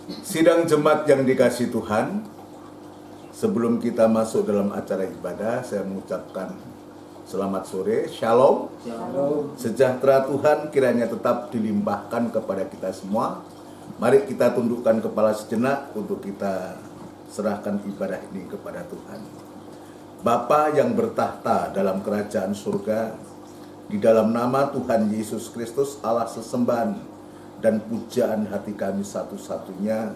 Sidang jemaat yang dikasihi Tuhan, sebelum kita masuk dalam acara ibadah, saya mengucapkan selamat sore, shalom. Sejahtera Tuhan kiranya tetap dilimpahkan kepada kita semua. Mari kita tundukkan kepala sejenak untuk kita serahkan ibadah ini kepada Tuhan. Bapa yang bertahta dalam kerajaan surga, di dalam nama Tuhan Yesus Kristus, Allah sesembahan dan pujaan hati kami satu-satunya,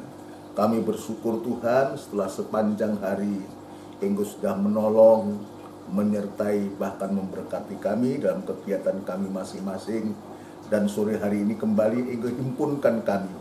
kami bersyukur Tuhan setelah sepanjang hari Engkau sudah menolong, menyertai, bahkan memberkati kami dalam kegiatan kami masing-masing. Dan sore hari ini kembali Engkau himpunkan kami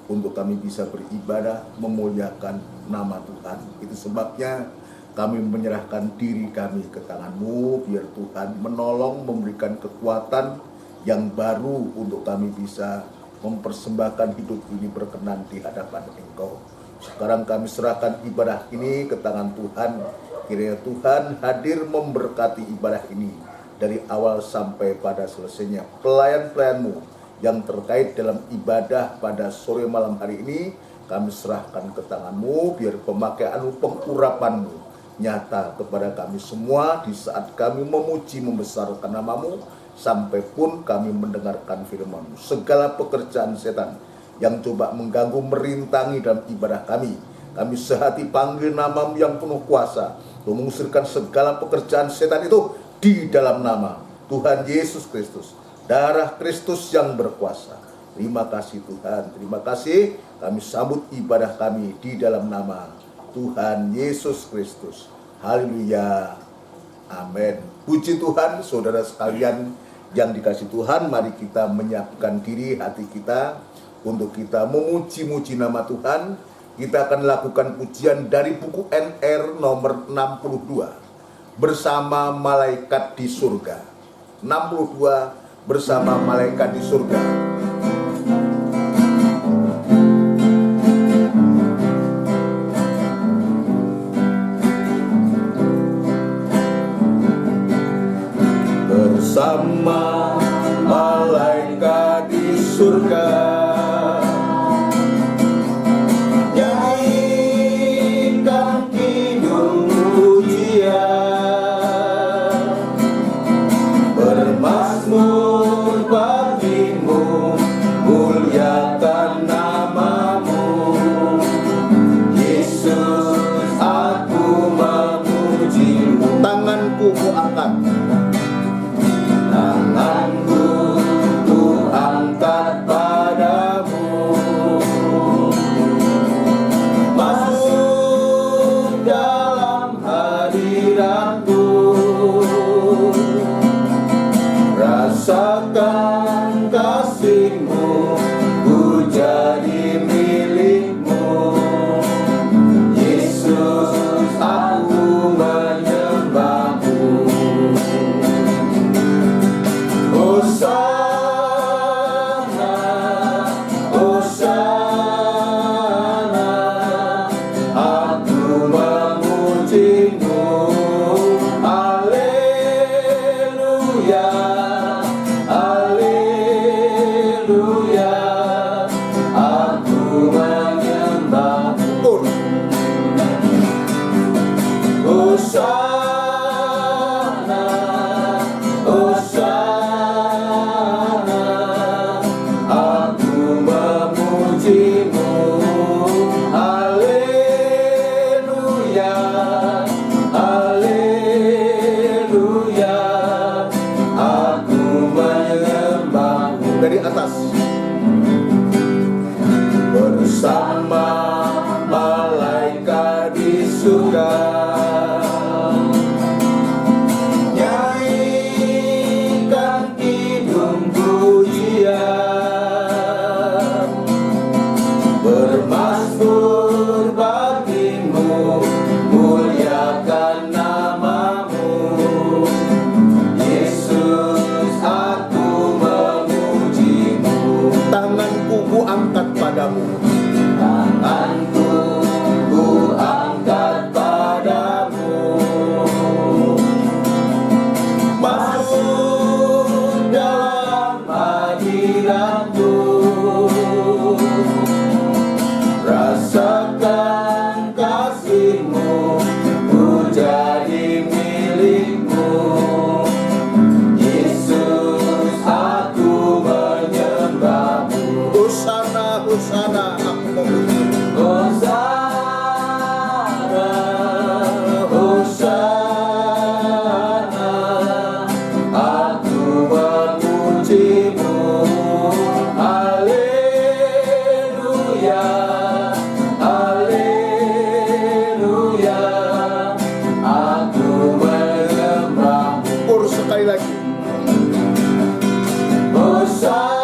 untuk kami bisa beribadah, memuliakan nama Tuhan. Itu sebabnya kami menyerahkan diri kami ke tangan-Mu, biar Tuhan menolong, memberikan kekuatan yang baru untuk kami bisa mempersembahkan hidup ini berkenan di hadapan Engkau. Sekarang kami serahkan ibadah ini ke tangan Tuhan. Kiranya Tuhan hadir memberkati ibadah ini dari awal sampai pada selesainya. Pelayan-pelayan-Mu yang terkait dalam ibadah pada sore malam hari ini, kami serahkan ke tangan-Mu, biar pemakaian-Mu, pengurapan-Mu nyata kepada kami semua di saat kami memuji membesarkan nama-Mu, sampai pun kami mendengarkan firman-Mu. Segala pekerjaan setan yang coba mengganggu, merintangi dalam ibadah kami, kami sehati panggil nama-Mu yang penuh kuasa, mengusirkan segala pekerjaan setan itu di dalam nama Tuhan Yesus Kristus, darah Kristus yang berkuasa. Terima kasih Tuhan, terima kasih. Kami sambut ibadah kami di dalam nama Tuhan Yesus Kristus. Haleluya, amin. Puji Tuhan, saudara sekalian yang dikasihi Tuhan, mari kita menyiapkan diri hati kita untuk kita memuji-muji nama Tuhan. Kita akan lakukan pujian dari buku NR nomor 62, bersama malaikat di surga. 62, bersama malaikat di surga. Bersama malaikat di surga, nyanyikan kidung pujian, bermazmur bagimu, muliakan nama-Mu. Yesus, aku memuji-Mu. Tanganku kuangkat, tanganku ku angkat padamu, masuk dalam hadirat-Mu, rasakan kasih-Mu, ku jadi milik-Mu. Yesus, aku menyembah-Mu. Hosana, Hosana, aku memuji-Mu. Haleluya, haleluya, aku menyembah-Mu. Hosana, Hosana, aku memuji-Mu. Haleluya, haleluya, aku menyembah-Mu. Dari atas, bersama malaikat di surga, nyanyikan kidung pujian, bermazmur bagimu, muliakan nama-Mu. Yesus, aku memuji-Mu. Tanganku ku angkat padamu, tanganku ku angkat padamu, masuk dalam hadirat-Mu, Hosana, Hosana, aku memuji. Hosana, Hosana, aku memujimu. Haleluya, haleluya, aku menyembahmu. Pur sekali lagi. Hosana,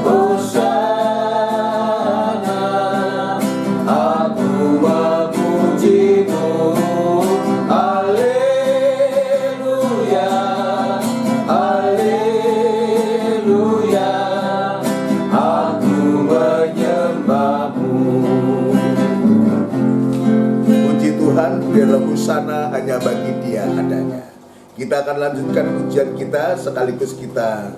Hosana, aku memujimu. Haleluya, haleluya, aku menyembahmu. Puji Tuhan, biarlah hosana hanya bagi Dia adanya. Kita akan lanjutkan pujian kita sekaligus kita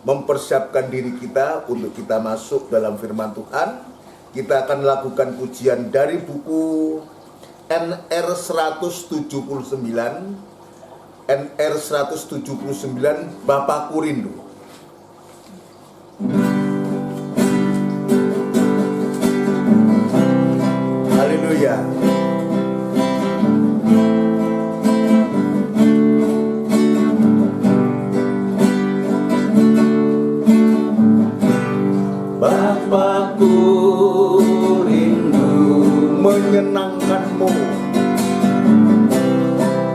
mempersiapkan diri kita untuk kita masuk dalam firman Tuhan. Kita akan lakukan pujian dari buku NR 179, NR 179, Bapakku Rindu. Haleluya. Bapakku rindu Menyenangkanmu,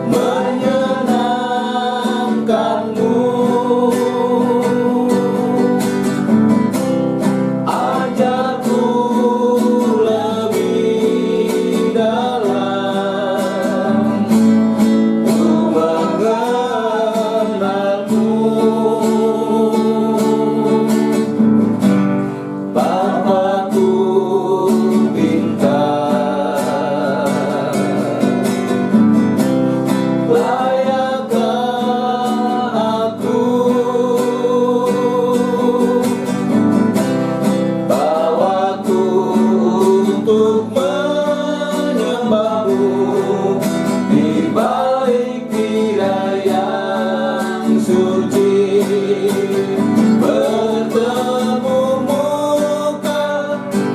menyenangkanmu. Ajarku lebih dalam untuk mengenalmu. Bapakku pintar, layakkah aku bawaku untuk menyembahmu di balik tirai yang suci, bertemu muka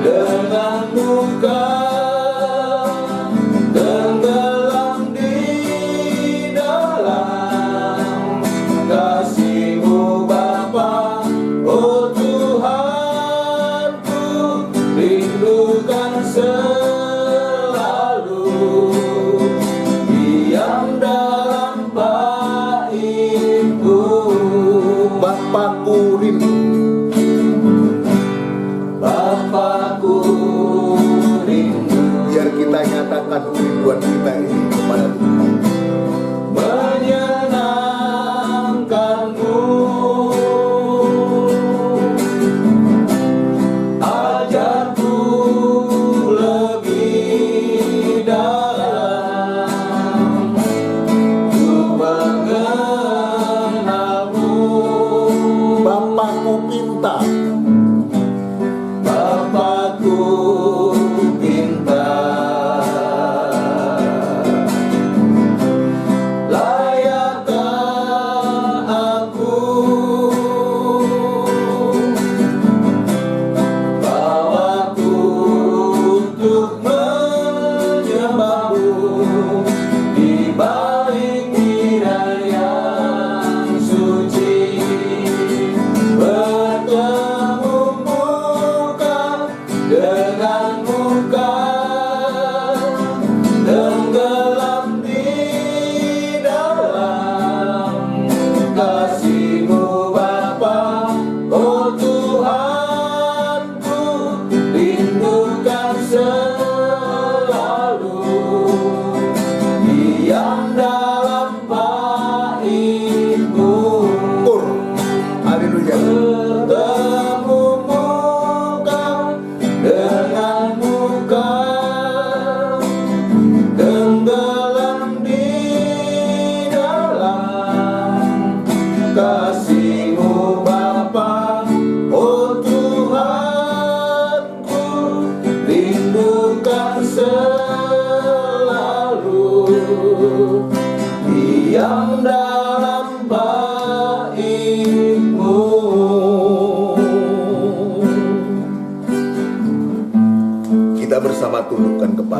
dengan muka, tenggelam di dalam kasih-Mu Bapa. Oh Tuhanku, rindukan selalu diam dalam bait-Mu. Bapakku rindu. Bapakku rindu Biar kita nyatakan kerinduan kita ini kepada Tuhan. menyenangkanmu. Ajarku lebih dalam untuk mengenalmu. Bapakku pintar, Bapakku pintar, layakkah aku bawaku untuk menyembahmu di balik tirai yang suci, bertemu muka dengan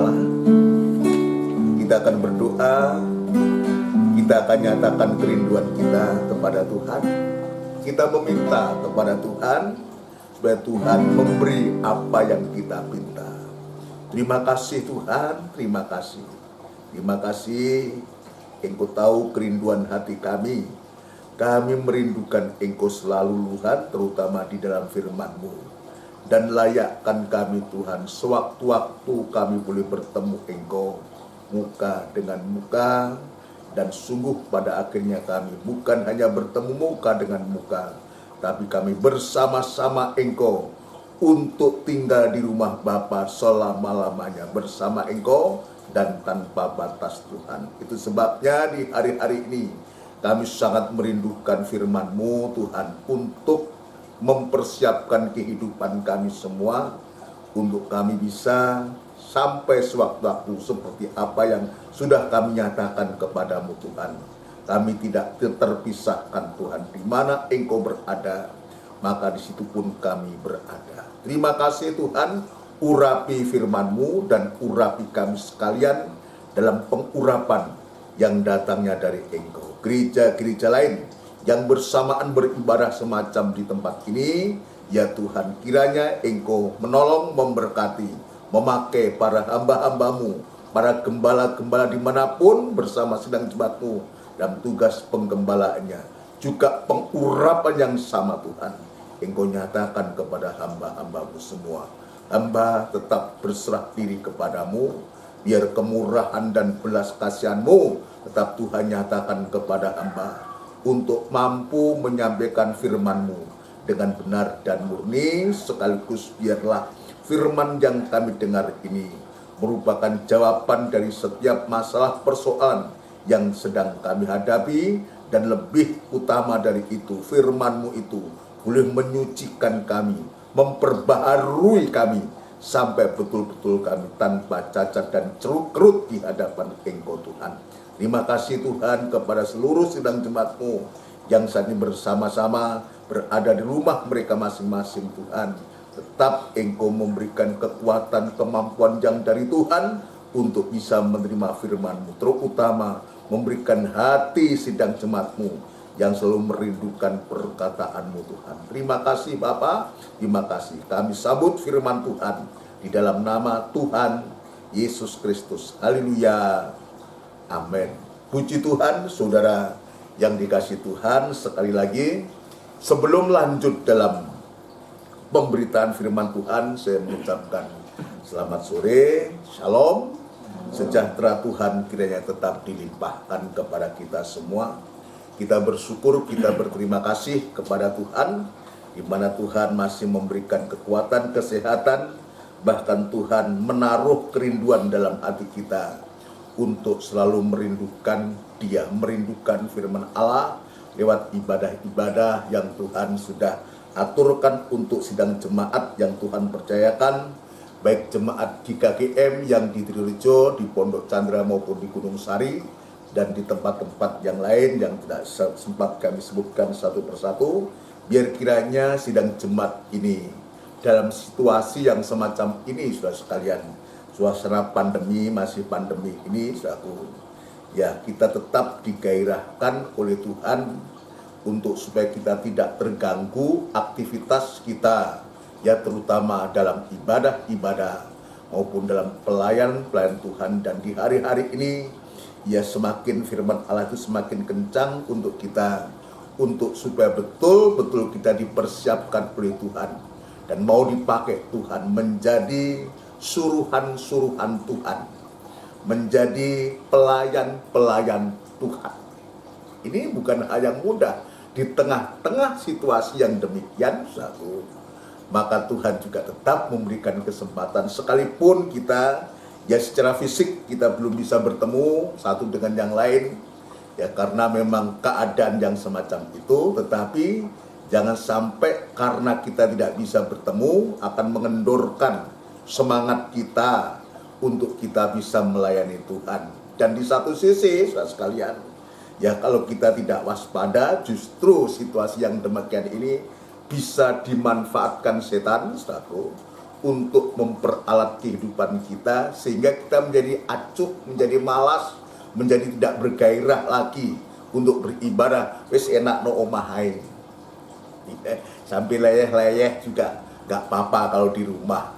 Allah. Kita akan berdoa, kita akan nyatakan kerinduan kita kepada Tuhan. Kita meminta kepada Tuhan supaya Tuhan memberi apa yang kita minta. Terima kasih Tuhan, terima kasih. Terima kasih, Engkau tahu kerinduan hati kami. Kami merindukan Engkau selalu Tuhan, terutama di dalam firman-Mu. Dan layakkan kami Tuhan, sewaktu-waktu kami boleh bertemu Engkau muka dengan muka. Dan sungguh pada akhirnya kami bukan hanya bertemu muka dengan muka, tapi kami bersama-sama Engkau untuk tinggal di rumah Bapa selama-lamanya bersama Engkau dan tanpa batas Tuhan. Itu sebabnya di hari-hari ini kami sangat merindukan firman-Mu Tuhan untuk mempersiapkan kehidupan kami semua untuk kami bisa sampai sewaktu-waktu seperti apa yang sudah kami nyatakan kepadamu Tuhan. Kami tidak terpisahkan Tuhan. Di mana Engkau berada, maka di situ pun kami berada. Terima kasih Tuhan, urapi firman-Mu dan urapi kami sekalian dalam pengurapan yang datangnya dari Engkau. Gereja-gereja lain yang bersamaan beribadah semacam di tempat ini, ya Tuhan, kiranya Engkau menolong, memberkati, memakai para hamba-hamba-Mu, para gembala-gembala dimanapun bersama sidang jemaat-Mu dalam tugas penggembalaannya. Juga pengurapan yang sama Tuhan, Engkau nyatakan kepada hamba-hamba-Mu semua. Hamba tetap berserah diri kepadamu, biar kemurahan dan belas kasihan-Mu tetap Tuhan nyatakan kepada hamba, untuk mampu menyampaikan firman-Mu dengan benar dan murni, sekaligus biarlah firman yang kami dengar ini merupakan jawaban dari setiap masalah persoalan yang sedang kami hadapi, dan lebih utama dari itu, firman-Mu itu boleh menyucikan kami, memperbaharui kami, sampai betul-betul kami tanpa cacat dan kerut di hadapan Engkau Tuhan. Terima kasih Tuhan kepada seluruh sidang jemaat-Mu yang saat ini bersama-sama berada di rumah mereka masing-masing Tuhan. Tetap Engkau memberikan kekuatan, kemampuan yang dari Tuhan untuk bisa menerima firman-Mu, terutama memberikan hati sidang jemaat-Mu yang selalu merindukan perkataan-Mu Tuhan. Terima kasih Bapa, terima kasih. Kami sambut firman Tuhan di dalam nama Tuhan Yesus Kristus. Haleluya. Amin. Puji Tuhan, saudara yang dikasihi Tuhan, sekali lagi sebelum lanjut dalam pemberitaan firman Tuhan, saya mengucapkan selamat sore, shalom, sejahtera Tuhan kiranya tetap dilimpahkan kepada kita semua. Kita bersyukur, kita berterima kasih kepada Tuhan, di mana Tuhan masih memberikan kekuatan, kesehatan, bahkan Tuhan menaruh kerinduan dalam hati kita untuk selalu merindukan Dia, merindukan firman Allah lewat ibadah-ibadah yang Tuhan sudah aturkan untuk sidang jemaat yang Tuhan percayakan, baik jemaat di KGM yang di Trirejo, di Pondok Chandra maupun di Gunung Sari, dan di tempat-tempat yang lain yang tidak sempat kami sebutkan satu persatu. Biar kiranya sidang jemaat ini dalam situasi yang semacam ini, saudara sekalian, suasana pandemi, masih pandemi ini, saudaraku, ya kita tetap digairahkan oleh Tuhan untuk supaya kita tidak terganggu aktivitas kita, ya terutama dalam ibadah-ibadah maupun dalam pelayan Tuhan. Dan di hari-hari ini, ya semakin firman Allah itu semakin kencang untuk kita, untuk supaya betul-betul kita dipersiapkan oleh Tuhan dan mau dipakai Tuhan menjadi suruhan-suruhan Tuhan, menjadi pelayan-pelayan Tuhan. Ini bukan hal yang mudah. Di tengah-tengah situasi yang demikian, maka Tuhan juga tetap memberikan kesempatan, sekalipun kita ya secara fisik kita belum bisa bertemu satu dengan yang lain, ya karena memang keadaan yang semacam itu. Tetapi jangan sampai karena kita tidak bisa bertemu akan mengendorkan semangat kita untuk kita bisa melayani Tuhan. Dan di satu sisi, saudara sekalian, ya kalau kita tidak waspada, justru situasi yang demikian ini bisa dimanfaatkan setan, saudaraku, untuk memperalat kehidupan kita sehingga kita menjadi acuh, menjadi malas, menjadi tidak bergairah lagi untuk beribadah. Wis enak no omahai, sampai leyeh-leyeh juga nggak apa-apa kalau di rumah.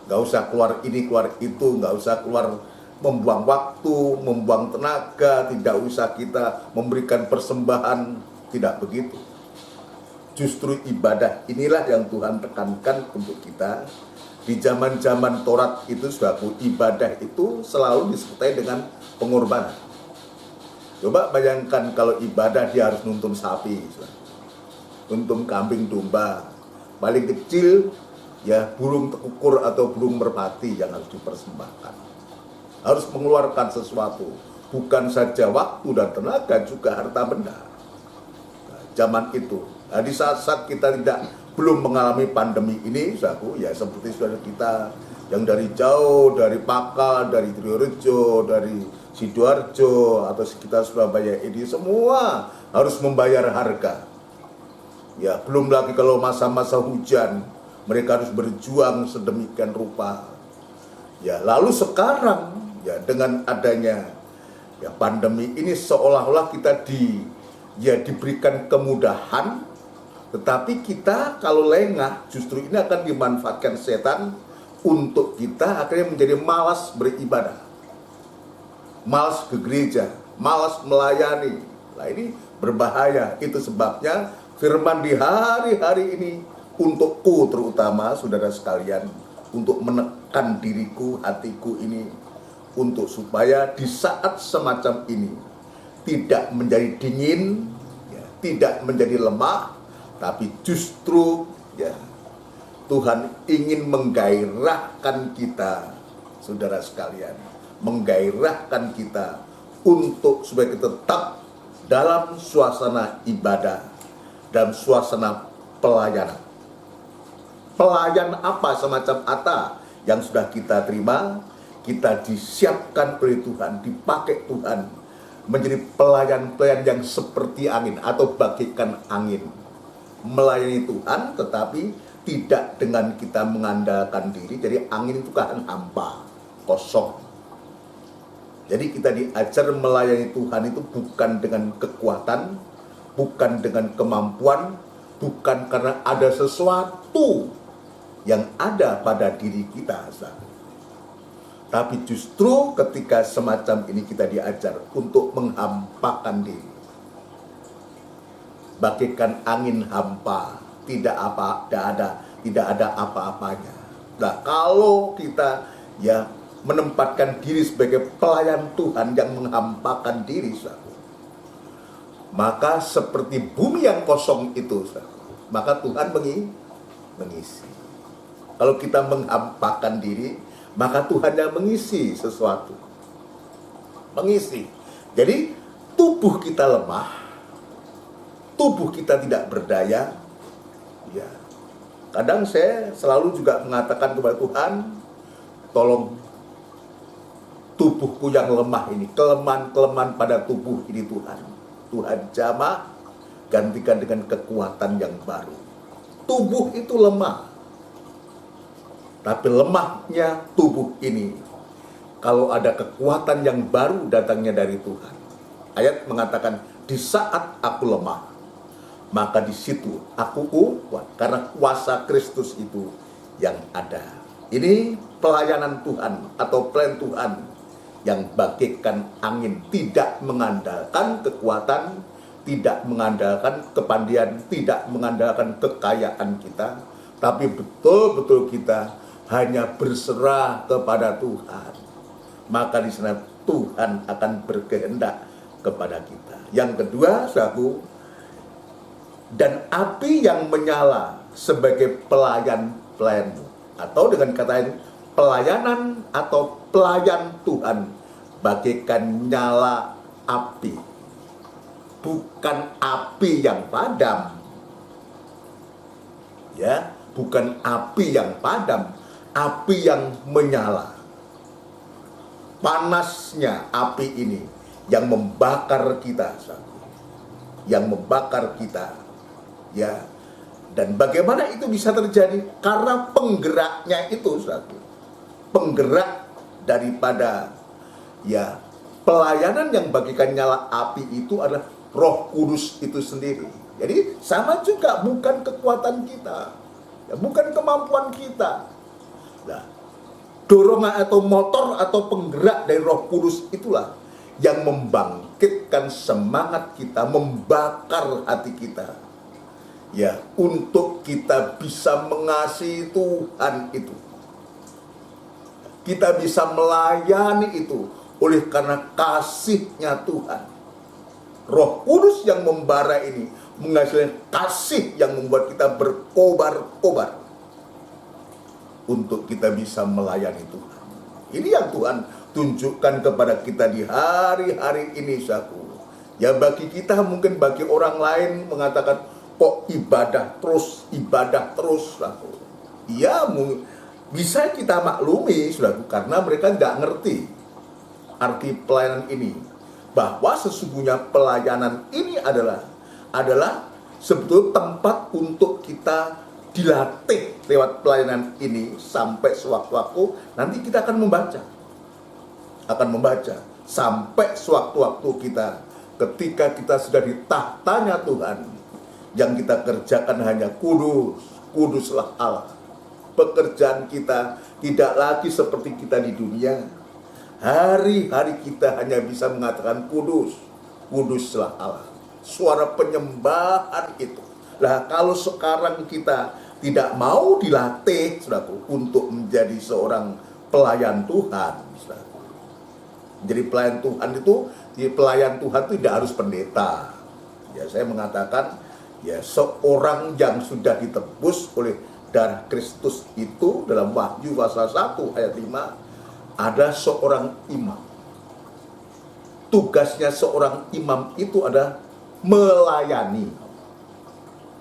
Nggak usah keluar ini keluar itu, nggak usah keluar membuang waktu, membuang tenaga, tidak usah kita memberikan persembahan, tidak begitu. Justru ibadah inilah yang Tuhan tekankan untuk kita. Di zaman-zaman Taurat itu, suatu ibadah itu selalu disertai dengan pengorbanan. Coba bayangkan kalau ibadah dia harus nuntun sapi, nuntun kambing domba, paling kecil ya burung tekukur atau burung merpati yang harus dipersembahkan. Harus mengeluarkan sesuatu, bukan saja waktu dan tenaga, juga harta benda. Nah, zaman itu, nah, di saat-saat kita belum mengalami pandemi ini, ya seperti saudara kita yang dari jauh, dari Pakal, dari Triorejo, dari Sidoarjo atau sekitar Surabaya ini, semua harus membayar harga. Ya, belum lagi kalau masa-masa hujan, mereka harus berjuang sedemikian rupa. Ya, lalu sekarang ya dengan adanya ya pandemi ini seolah-olah kita diberikan kemudahan, tetapi kita kalau lengah justru ini akan dimanfaatkan setan untuk kita akhirnya menjadi malas beribadah, malas ke gereja, malas melayani. Nah, ini berbahaya. Itu sebabnya firman di hari-hari ini untukku terutama saudara sekalian, untuk menekan diriku, hatiku ini, untuk supaya di saat semacam ini tidak menjadi dingin, ya, tidak menjadi lemah, tapi justru ya Tuhan ingin menggairahkan kita, saudara sekalian, menggairahkan kita untuk supaya kita tetap dalam suasana ibadah dan suasana pelayanan. Pelayan apa semacam Atta yang sudah kita terima, kita disiapkan oleh Tuhan, dipakai Tuhan menjadi pelayan-pelayan yang seperti angin atau bagaikan angin, melayani Tuhan tetapi tidak dengan kita mengandalkan diri. Jadi angin itu kan hampa, kosong. Jadi kita diajar melayani Tuhan itu bukan dengan kekuatan, bukan dengan kemampuan, bukan karena ada sesuatu yang ada pada diri kita, tapi justru ketika semacam ini kita diajar untuk menghampakan diri, bagaikan angin hampa, tidak ada apa-apanya. Nah, kalau kita ya menempatkan diri sebagai pelayan Tuhan yang menghampakan diri, maka seperti bumi yang kosong itu, maka Tuhan mengisi. Kalau kita menghampakan diri, maka Tuhan yang mengisi sesuatu. Mengisi. Jadi tubuh kita lemah, tubuh kita tidak berdaya. Ya. Kadang saya selalu juga mengatakan kepada Tuhan, tolong tubuhku yang lemah ini, kelemahan-kelemahan pada tubuh ini Tuhan jamah, gantikan dengan kekuatan yang baru. Tubuh itu lemah. Tapi lemahnya tubuh ini, kalau ada kekuatan yang baru datangnya dari Tuhan. Ayat mengatakan, di saat aku lemah, maka di situ aku kuat, karena kuasa Kristus itu yang ada. Ini pelayanan Tuhan atau plan Tuhan yang bagaikan angin, tidak mengandalkan kekuatan, tidak mengandalkan kepandaian, tidak mengandalkan kekayaan kita, tapi betul-betul kita hanya berserah kepada Tuhan. Maka di sana Tuhan akan berkehendak kepada kita. Yang kedua, dan api yang menyala sebagai pelayan-pelayanmu, atau dengan kata lain, pelayanan atau pelayan Tuhan bagaikan nyala api, bukan api yang padam, ya, bukan api yang padam, api yang menyala. Panasnya api ini yang membakar kita, yang membakar kita, ya, Dan bagaimana itu bisa terjadi? Karena penggeraknya itu, saudara. Penggerak daripada ya pelayanan yang bagikan nyala api itu adalah Roh Kudus itu sendiri. Jadi sama juga, bukan kekuatan kita, ya, bukan kemampuan kita. Nah, dorongan atau motor atau penggerak dari Roh Kudus itulah yang membangkitkan semangat kita, membakar hati kita, ya, untuk kita bisa mengasihi Tuhan itu. Kita bisa melayani itu oleh karena kasih-Nya Tuhan. Roh Kudus yang membara ini menghasilkan kasih yang membuat kita berkobar-kobar untuk kita bisa melayani Tuhan. Ini yang Tuhan tunjukkan kepada kita di hari-hari ini, saudaraku. Ya, bagi kita, mungkin bagi orang lain mengatakan, kok ibadah terus, saudaraku. Ya, bisa kita maklumi, saudaraku, karena mereka tidak ngerti arti pelayanan ini. Bahwa sesungguhnya pelayanan ini adalah sebetulnya tempat untuk kita dilatih lewat pelayanan ini sampai sewaktu-waktu nanti kita akan membaca sampai sewaktu-waktu kita ketika kita sudah di tahtanya Tuhan, yang kita kerjakan hanya kuduslah Allah. Pekerjaan kita tidak lagi seperti kita di dunia. Hari-hari kita hanya bisa mengatakan kuduslah Allah. Suara penyembahan itu. Nah, kalau sekarang kita tidak mau dilatih, saudaraku, untuk menjadi seorang pelayan Tuhan, saudaraku. Jadi pelayan Tuhan itu tidak harus pendeta. Ya, saya mengatakan, ya, seorang yang sudah ditebus oleh darah Kristus itu dalam Wahyu pasal 1 ayat 5 ada seorang imam. Tugasnya seorang imam itu adalah melayani.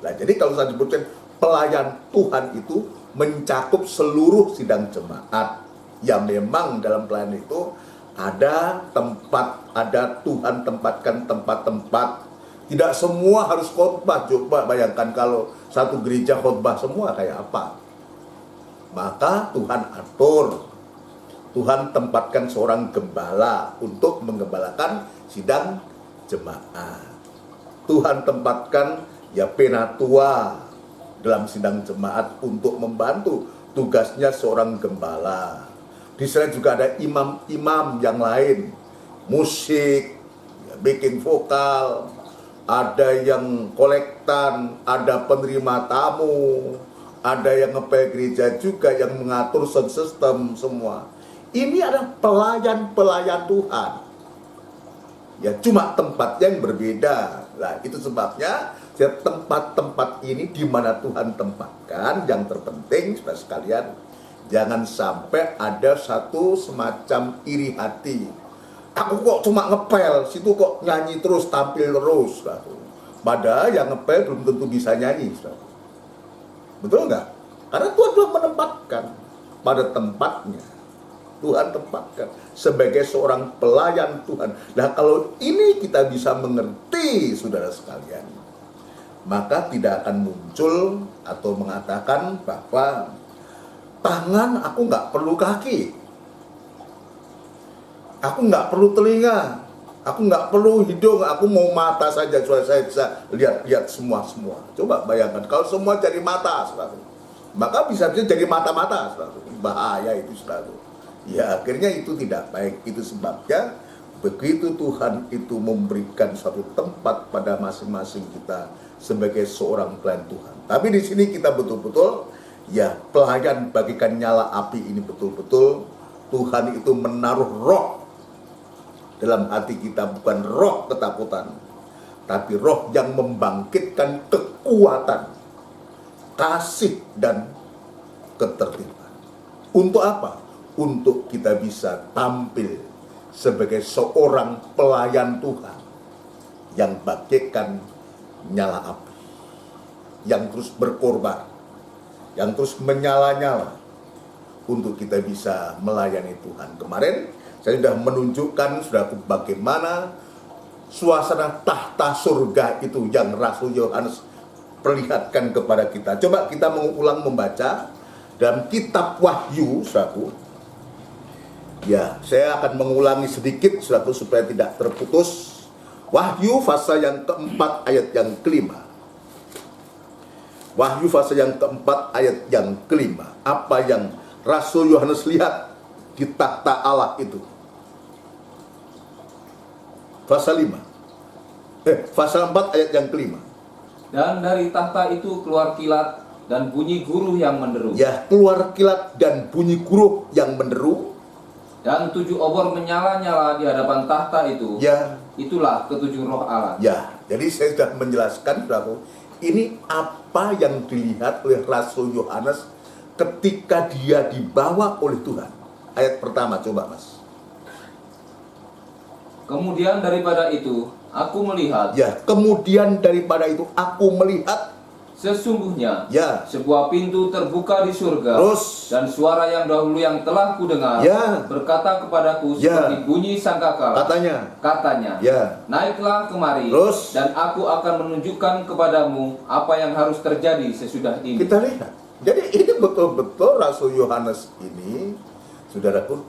Nah, jadi kalau saya sebutkan pelayan Tuhan itu mencakup seluruh sidang jemaat. Ya, memang dalam pelayanan itu ada Tuhan tempatkan tempat-tempat. Tidak semua harus khotbah. Coba bayangkan kalau satu gereja khotbah semua, kayak apa? Maka Tuhan atur. Tuhan tempatkan seorang gembala untuk menggembalakan sidang jemaat. Tuhan tempatkan ya penatua dalam sidang jemaat untuk membantu tugasnya seorang gembala. Di sana juga ada imam-imam yang lain, musik, ya, backing vokal, ada yang kolektan, ada penerima tamu, ada yang ngepel gereja juga, yang mengatur sound system semua. Ini adalah pelayan-pelayan Tuhan. Ya, cuma tempatnya yang berbeda. Nah, itu sebabnya tempat-tempat ini di mana Tuhan tempatkan, yang terpenting, saudara sekalian, jangan sampai ada satu semacam iri hati. Aku kok cuma ngepel, situ kok nyanyi terus, tampil terus. Padahal yang ngepel belum tentu bisa nyanyi. Saudara. Betul nggak? Karena Tuhan telah menempatkan pada tempatnya. Tuhan tempatkan sebagai seorang pelayan Tuhan. Nah, kalau ini kita bisa mengerti, saudara sekalian, maka tidak akan muncul atau mengatakan bahwa tangan aku nggak perlu kaki, aku nggak perlu telinga, aku nggak perlu hidung, aku mau mata saja supaya saya bisa lihat semua. Coba bayangkan kalau semua jadi mata, saudara, maka bisa jadi mata-mata, saudara. Bahaya itu, saudara. Ya, akhirnya itu tidak baik. Itu sebabnya begitu Tuhan itu memberikan satu tempat pada masing-masing kita sebagai seorang pelayan Tuhan. Tapi di sini kita betul-betul, ya, pelayan bagikan nyala api ini betul-betul Tuhan itu menaruh roh dalam hati kita, bukan roh ketakutan, tapi roh yang membangkitkan kekuatan, kasih, dan ketertiban. Untuk apa? Untuk kita bisa tampil sebagai seorang pelayan Tuhan yang bagaikan nyala api, yang terus berkorban, yang terus menyala-nyala untuk kita bisa melayani Tuhan. Kemarin saya sudah menunjukkan, bagaimana suasana tahta surga itu yang Rasul Yohanes perlihatkan kepada kita. Coba kita mengulang membaca dalam kitab Wahyu, saudaraku. Ya, saya akan mengulangi sedikit, saudaraku, supaya tidak terputus. Wahyu pasal yang keempat ayat yang kelima. Wahyu pasal yang keempat ayat yang kelima. Apa yang Rasul Yohanes lihat di takhta Allah itu? Pasal 5. Pasal 4 ayat yang kelima. Dan dari tahta itu keluar kilat dan bunyi guruh yang menderu. Ya, keluar kilat dan bunyi guruh yang menderu. Dan 7 obor menyala-nyala di hadapan tahta itu. Ya, Itulah ketujuh roh Allah. ya. Jadi saya sudah menjelaskan, saudaraku, ini apa yang dilihat oleh Rasul Yohanes ketika dia dibawa oleh Tuhan. Ayat pertama, coba Mas. Kemudian daripada itu aku melihat, Ya, kemudian daripada itu aku melihat, sesungguhnya ya, sebuah pintu terbuka di surga. terus, Dan suara yang dahulu yang telah kudengar ya, berkata kepadaku Ya. seperti bunyi sangkakala. Katanya, ya, naiklah kemari, terus, dan aku akan menunjukkan kepadamu apa yang harus terjadi sesudah ini. kita lihat. Jadi ini betul-betul Rasul Yohanes ini, saudaraku,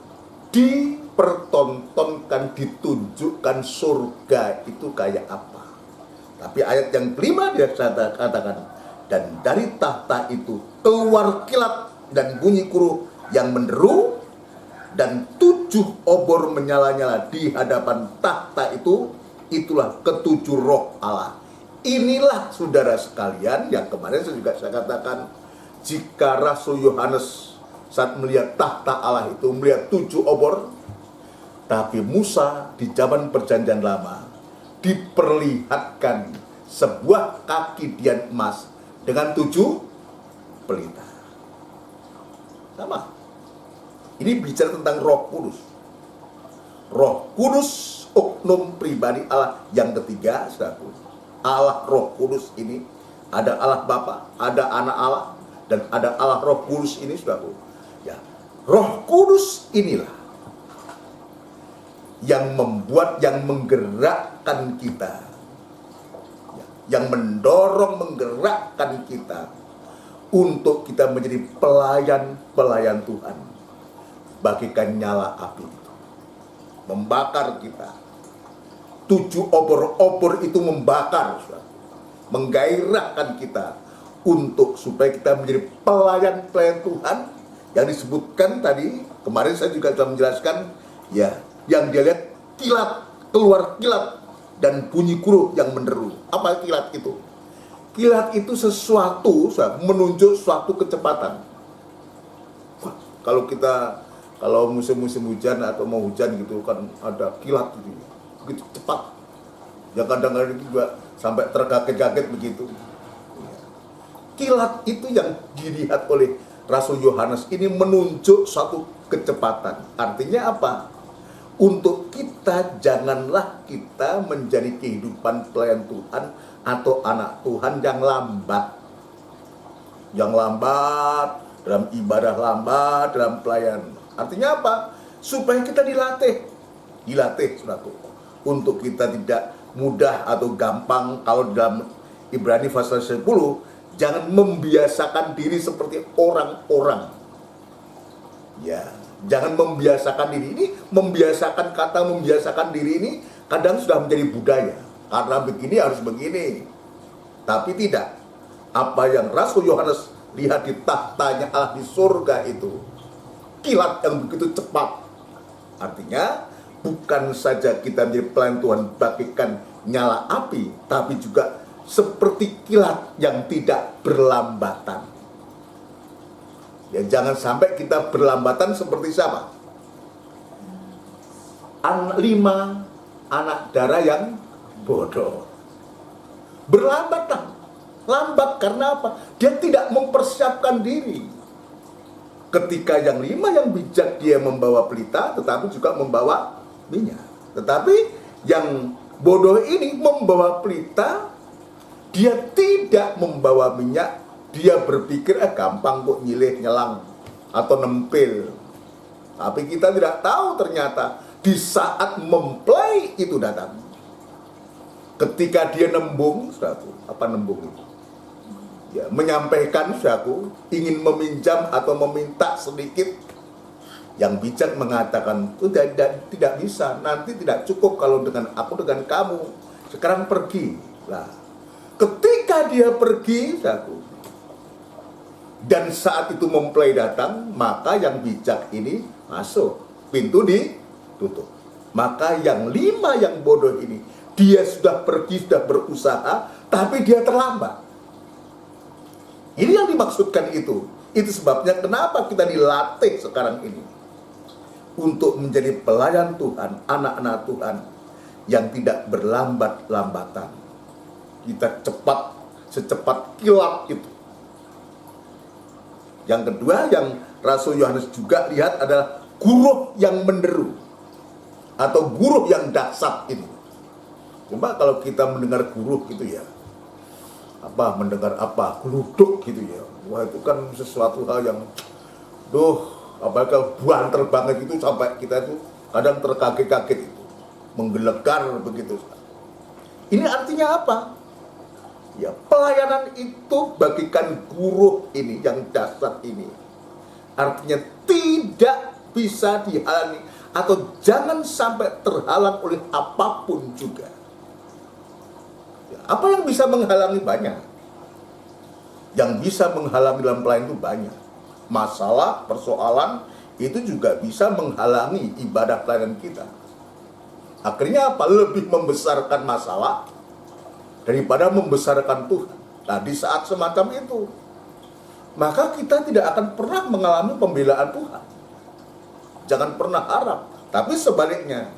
dipertontonkan, ditunjukkan surga itu kayak apa. Tapi ayat yang kelima dia katakan, dan dari tahta itu keluar kilat dan bunyi guruh yang menderu, dan 7 obor menyala-nyala di hadapan tahta itu. Itulah ketujuh roh Allah. Inilah saudara sekalian yang kemarin saya katakan, jika Rasul Yohanes saat melihat tahta Allah itu melihat 7 obor, tapi Musa di zaman perjanjian lama diperlihatkan sebuah kaki dian emas dengan 7 pelita. Sama. Ini bicara tentang Roh Kudus. Roh Kudus, oknum pribadi Allah yang ketiga, saudaraku. Allah Roh Kudus ini, ada Allah Bapa, ada anak Allah, dan ada Allah Roh Kudus ini, saudaraku. Ya, Roh Kudus inilah yang membuat, yang menggerakkan kita, yang mendorong, menggerakkan kita untuk kita menjadi pelayan Tuhan, bagikan nyala api itu membakar kita. 7 obor-obor itu membakar, menggairahkan kita untuk supaya kita menjadi pelayan Tuhan yang disebutkan tadi. Kemarin saya juga sudah menjelaskan, ya, yang dia lihat kilat, keluar kilat dan bunyi guruh yang menderu. Apa kilat itu? Kilat itu sesuatu, menunjuk suatu kecepatan. Wah, kalau musim-musim hujan atau mau hujan gitu kan ada kilat gitu, begitu cepat. Ya kadang-kadang juga sampai terkaget-kaget begitu. Kilat itu yang dilihat oleh Rasul Yohanes ini menunjuk suatu kecepatan. Artinya apa? Untuk kita, janganlah kita menjadi kehidupan pelayan Tuhan atau anak Tuhan yang lambat. Yang lambat dalam ibadah, lambat dalam pelayan. Artinya apa? Supaya kita dilatih, saudaraku, untuk kita tidak mudah atau gampang. Kalau dalam Ibrani pasal 10, jangan membiasakan diri seperti orang-orang. Ya, jangan membiasakan diri ini. Membiasakan diri ini kadang sudah menjadi budaya. Karena begini harus begini. Tapi tidak. Apa yang Rasul Yohanes lihat di tahtanya Allah di surga itu, kilat yang begitu cepat. Artinya bukan saja kita menjadi pelayan Tuhan bagikan nyala api, tapi juga seperti kilat yang tidak berlambatan. Ya, jangan sampai kita berlambatan seperti siapa? 5 anak darah yang bodoh. Berlambat. Lambat karena apa? Dia tidak mempersiapkan diri. Ketika yang 5 yang bijak dia membawa pelita, tetapi juga membawa minyak. Tetapi yang bodoh ini membawa pelita, dia tidak membawa minyak. Dia berpikir gampang kok nyilih, nyelang atau nempel. Tapi kita tidak tahu ternyata di saat mempelai itu datang. Ketika dia nembung, apa nembung itu? ya, menyampaikan saudaraku, ingin meminjam atau meminta sedikit, yang bijak mengatakan itu tidak bisa, nanti tidak cukup kalau dengan aku dengan kamu, sekarang pergi. Nah, ketika dia pergi saudaraku, dan saat itu mempelai datang, maka yang bijak ini masuk, pintu ditutup. Maka yang 5 yang bodoh ini, dia sudah pergi, sudah berusaha, tapi dia terlambat. Ini yang dimaksudkan itu. Itu sebabnya kenapa kita dilatih sekarang ini untuk menjadi pelayan Tuhan, anak-anak Tuhan yang tidak berlambat-lambatan. Kita cepat, secepat kilat itu. Yang kedua yang Rasul Yohanes juga lihat adalah guruh yang menderu atau guruh yang dahsyat ini. Coba kalau kita mendengar guruh gitu ya, mendengar geluduk gitu ya, wah itu kan sesuatu hal yang apakah banter banget itu sampai kita itu kadang terkaget-kaget itu, menggelegar begitu. Ini artinya apa? Ya, pelayanan itu bagikan guru ini yang dahsyat ini, artinya tidak bisa dihalangi atau jangan sampai terhalang oleh apapun juga. Ya, apa yang bisa menghalangi? Banyak. Yang bisa menghalangi dalam pelayanan itu banyak. Masalah, persoalan itu juga bisa menghalangi ibadah pelayanan kita. Akhirnya apa? Lebih membesarkan masalah daripada membesarkan Tuhan. Nah, di saat semacam itu, maka kita tidak akan pernah mengalami pembelaan Tuhan. Jangan pernah harap. Tapi sebaliknya,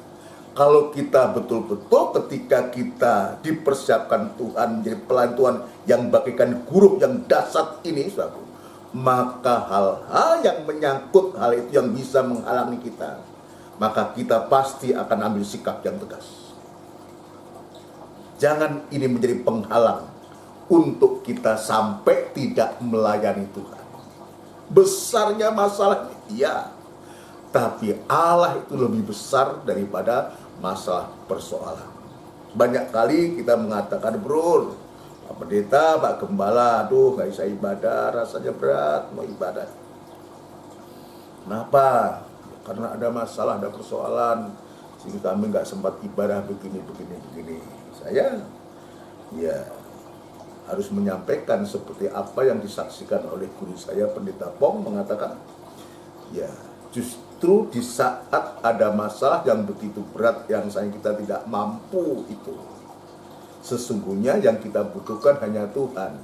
kalau kita betul-betul ketika kita dipersiapkan Tuhan menjadi pelayan Tuhan yang bagikan guru yang dahsyat ini, saudara, maka hal-hal yang menyangkut hal itu yang bisa menghalangi kita, maka kita pasti akan ambil sikap yang tegas. Jangan ini menjadi penghalang untuk kita sampai tidak melayani Tuhan. Besarnya masalah ini, iya. Tapi Allah itu lebih besar daripada masalah persoalan. Banyak kali kita mengatakan, bro, Pak Pendeta, Pak Gembala, aduh gak bisa ibadah, rasanya berat mau ibadah. Kenapa? Karena ada masalah, ada persoalan, sehingga kami gak sempat ibadah begini. Saya ya harus menyampaikan seperti apa yang disaksikan oleh guru saya, Pendeta Pong, mengatakan, ya justru di saat ada masalah yang begitu berat yang kita tidak mampu itu, sesungguhnya yang kita butuhkan hanya Tuhan.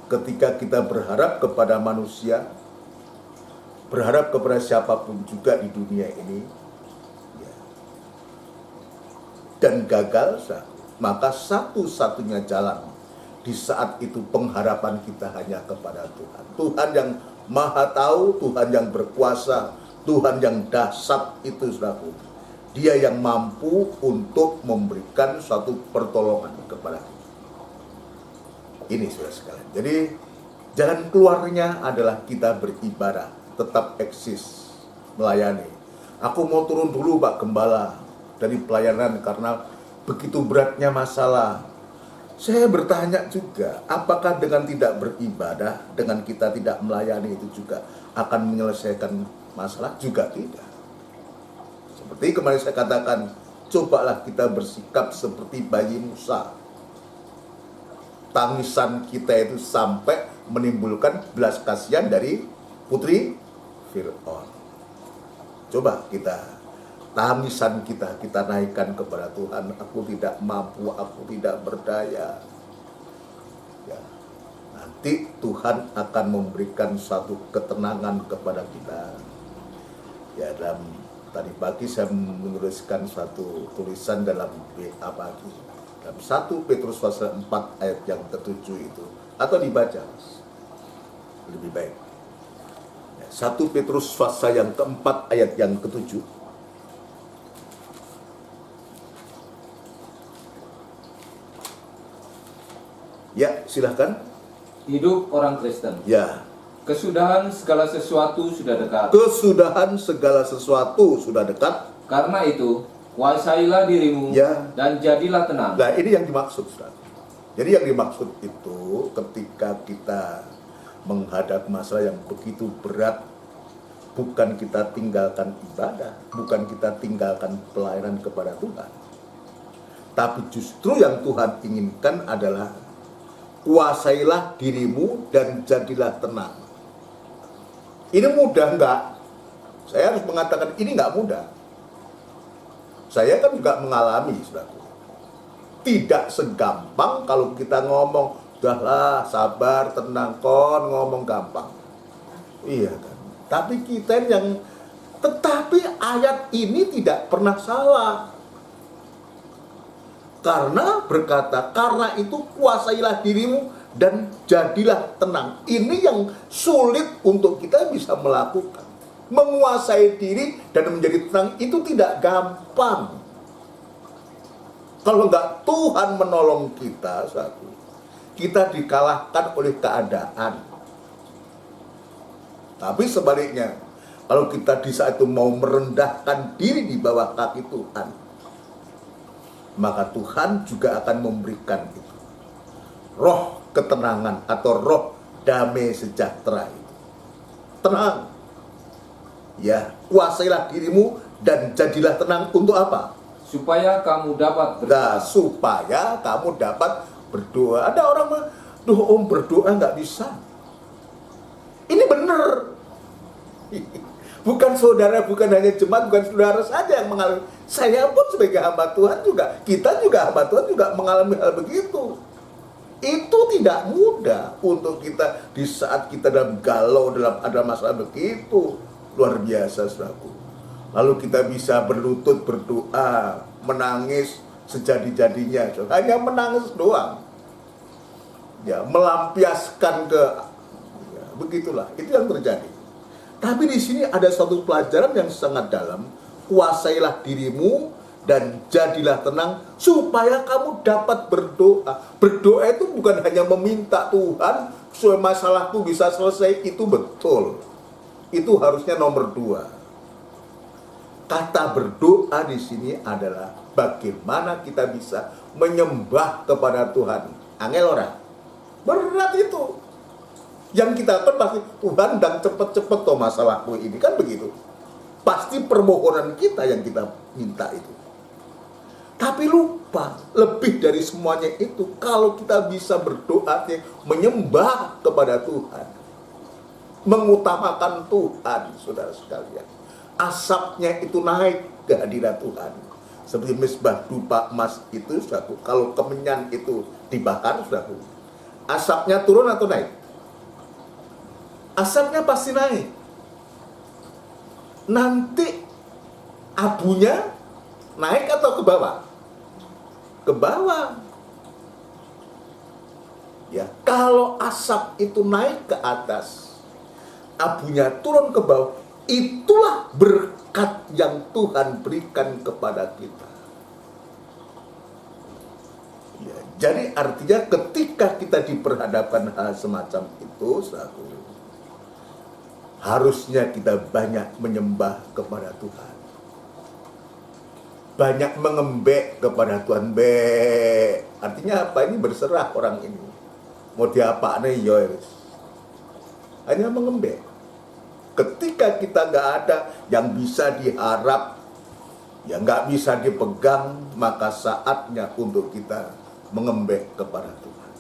Ketika kita berharap kepada manusia, berharap kepada siapapun juga di dunia ini, ya, dan gagal, maka satu-satunya jalan di saat itu pengharapan kita hanya kepada Tuhan. Tuhan yang Maha Tahu, Tuhan yang berkuasa, Tuhan yang dahsyat itu, saudaraku. Dia yang mampu untuk memberikan suatu pertolongan kepada kita. Ini saudara sekalian. Jadi jalan keluarnya adalah kita beribadah, tetap eksis, melayani. Aku mau turun dulu Pak Gembala dari pelayanan karena begitu beratnya masalah. Saya bertanya juga, apakah dengan tidak beribadah, dengan kita tidak melayani itu juga akan menyelesaikan masalah? Juga tidak. Seperti kemarin saya katakan, cobalah kita bersikap seperti bayi Musa. Tangisan kita itu sampai menimbulkan belas kasihan dari putri Fir'aun. Coba kita, tangisan kita naikkan kepada Tuhan. Aku tidak mampu, aku tidak berdaya. Ya, nanti Tuhan akan memberikan suatu ketenangan kepada kita. Ya, dalam tadi pagi saya menuliskan suatu tulisan dalam WA pagi. Dalam 1 Petrus pasal 4 ayat yang ke-7 itu, atau dibaca lebih baik. Ya, 1 Petrus pasal yang keempat ayat yang ke-7. Ya, silahkan. Hidup orang Kristen. Ya. Kesudahan segala sesuatu sudah dekat. Kesudahan segala sesuatu sudah dekat. Karena itu, kuasailah dirimu Ya. dan jadilah tenang. Nah, ini yang dimaksud, saudara. Jadi yang dimaksud itu ketika kita menghadap masalah yang begitu berat, bukan kita tinggalkan ibadah, bukan kita tinggalkan pelayanan kepada Tuhan, tapi justru yang Tuhan inginkan adalah kuasailah dirimu dan jadilah tenang. Ini mudah enggak? Saya harus mengatakan ini enggak mudah. Saya kan juga mengalami, saudaraku. Tidak segampang kalau kita ngomong, udahlah sabar, tenang, kon ngomong gampang. Iya kan? Tapi kita yang, tetapi ayat ini tidak pernah salah. Karena berkata, karena itu kuasailah dirimu dan jadilah tenang. Ini yang sulit untuk kita bisa melakukan. Menguasai diri dan menjadi tenang itu tidak gampang. Kalau enggak Tuhan menolong kita, kita dikalahkan oleh keadaan. Tapi sebaliknya, kalau kita di saat itu mau merendahkan diri di bawah kaki Tuhan, maka Tuhan juga akan memberikan itu, roh ketenangan atau roh damai sejahtera itu. Tenang. Ya, kuasailah dirimu dan jadilah tenang untuk apa? Supaya kamu dapat berdoa. Nah, supaya kamu dapat berdoa. Ada orang mah, duh om berdoa nggak bisa. Ini benar. Bukan saudara, bukan hanya jemaat, bukan saudara saja yang mengalami. Saya pun sebagai hamba Tuhan juga, kita juga hamba Tuhan juga mengalami hal begitu. Itu tidak mudah untuk kita di saat kita dalam galau, dalam ada masalah begitu. Luar biasa, saudaraku. Lalu kita bisa berlutut berdoa, menangis sejadi-jadinya. Hanya menangis doang. Ya, melampiaskan ke, ya, begitulah. Itu yang terjadi. Tapi di sini ada satu pelajaran yang sangat dalam. Kuasailah dirimu dan jadilah tenang supaya kamu dapat berdoa. Berdoa itu bukan hanya meminta Tuhan supaya masalahku bisa selesai, itu betul. Itu harusnya nomor 2. Kata berdoa di sini adalah bagaimana kita bisa menyembah kepada Tuhan. Angel orang. Berat itu. Yang kita kan pasti, Tuhan dan cepet-cepet toh masalahku ini, kan begitu. Pasti permohonan kita yang kita minta itu. Tapi lupa, lebih dari semuanya itu, kalau kita bisa berdoa, menyembah kepada Tuhan, mengutamakan Tuhan, saudara sekalian, asapnya itu naik ke hadirat Tuhan. Seperti misbah dupa emas itu, saudaraku, kalau kemenyan itu dibakar, saudaraku, asapnya turun atau naik? Asapnya pasti naik. Nanti abunya naik atau ke bawah? Ke bawah. Ya, kalau asap itu naik ke atas, abunya turun ke bawah, itulah berkat yang Tuhan berikan kepada kita. Ya, jadi artinya ketika kita diperhadapkan hal semacam itu, harusnya kita banyak menyembah kepada Tuhan. Banyak mengembek kepada Tuhan. Artinya apa? Ini berserah orang ini. Mau diapain ya, hanya mengembek. Ketika kita nggak ada yang bisa diharap, yang nggak bisa dipegang, maka saatnya untuk kita mengembek kepada Tuhan.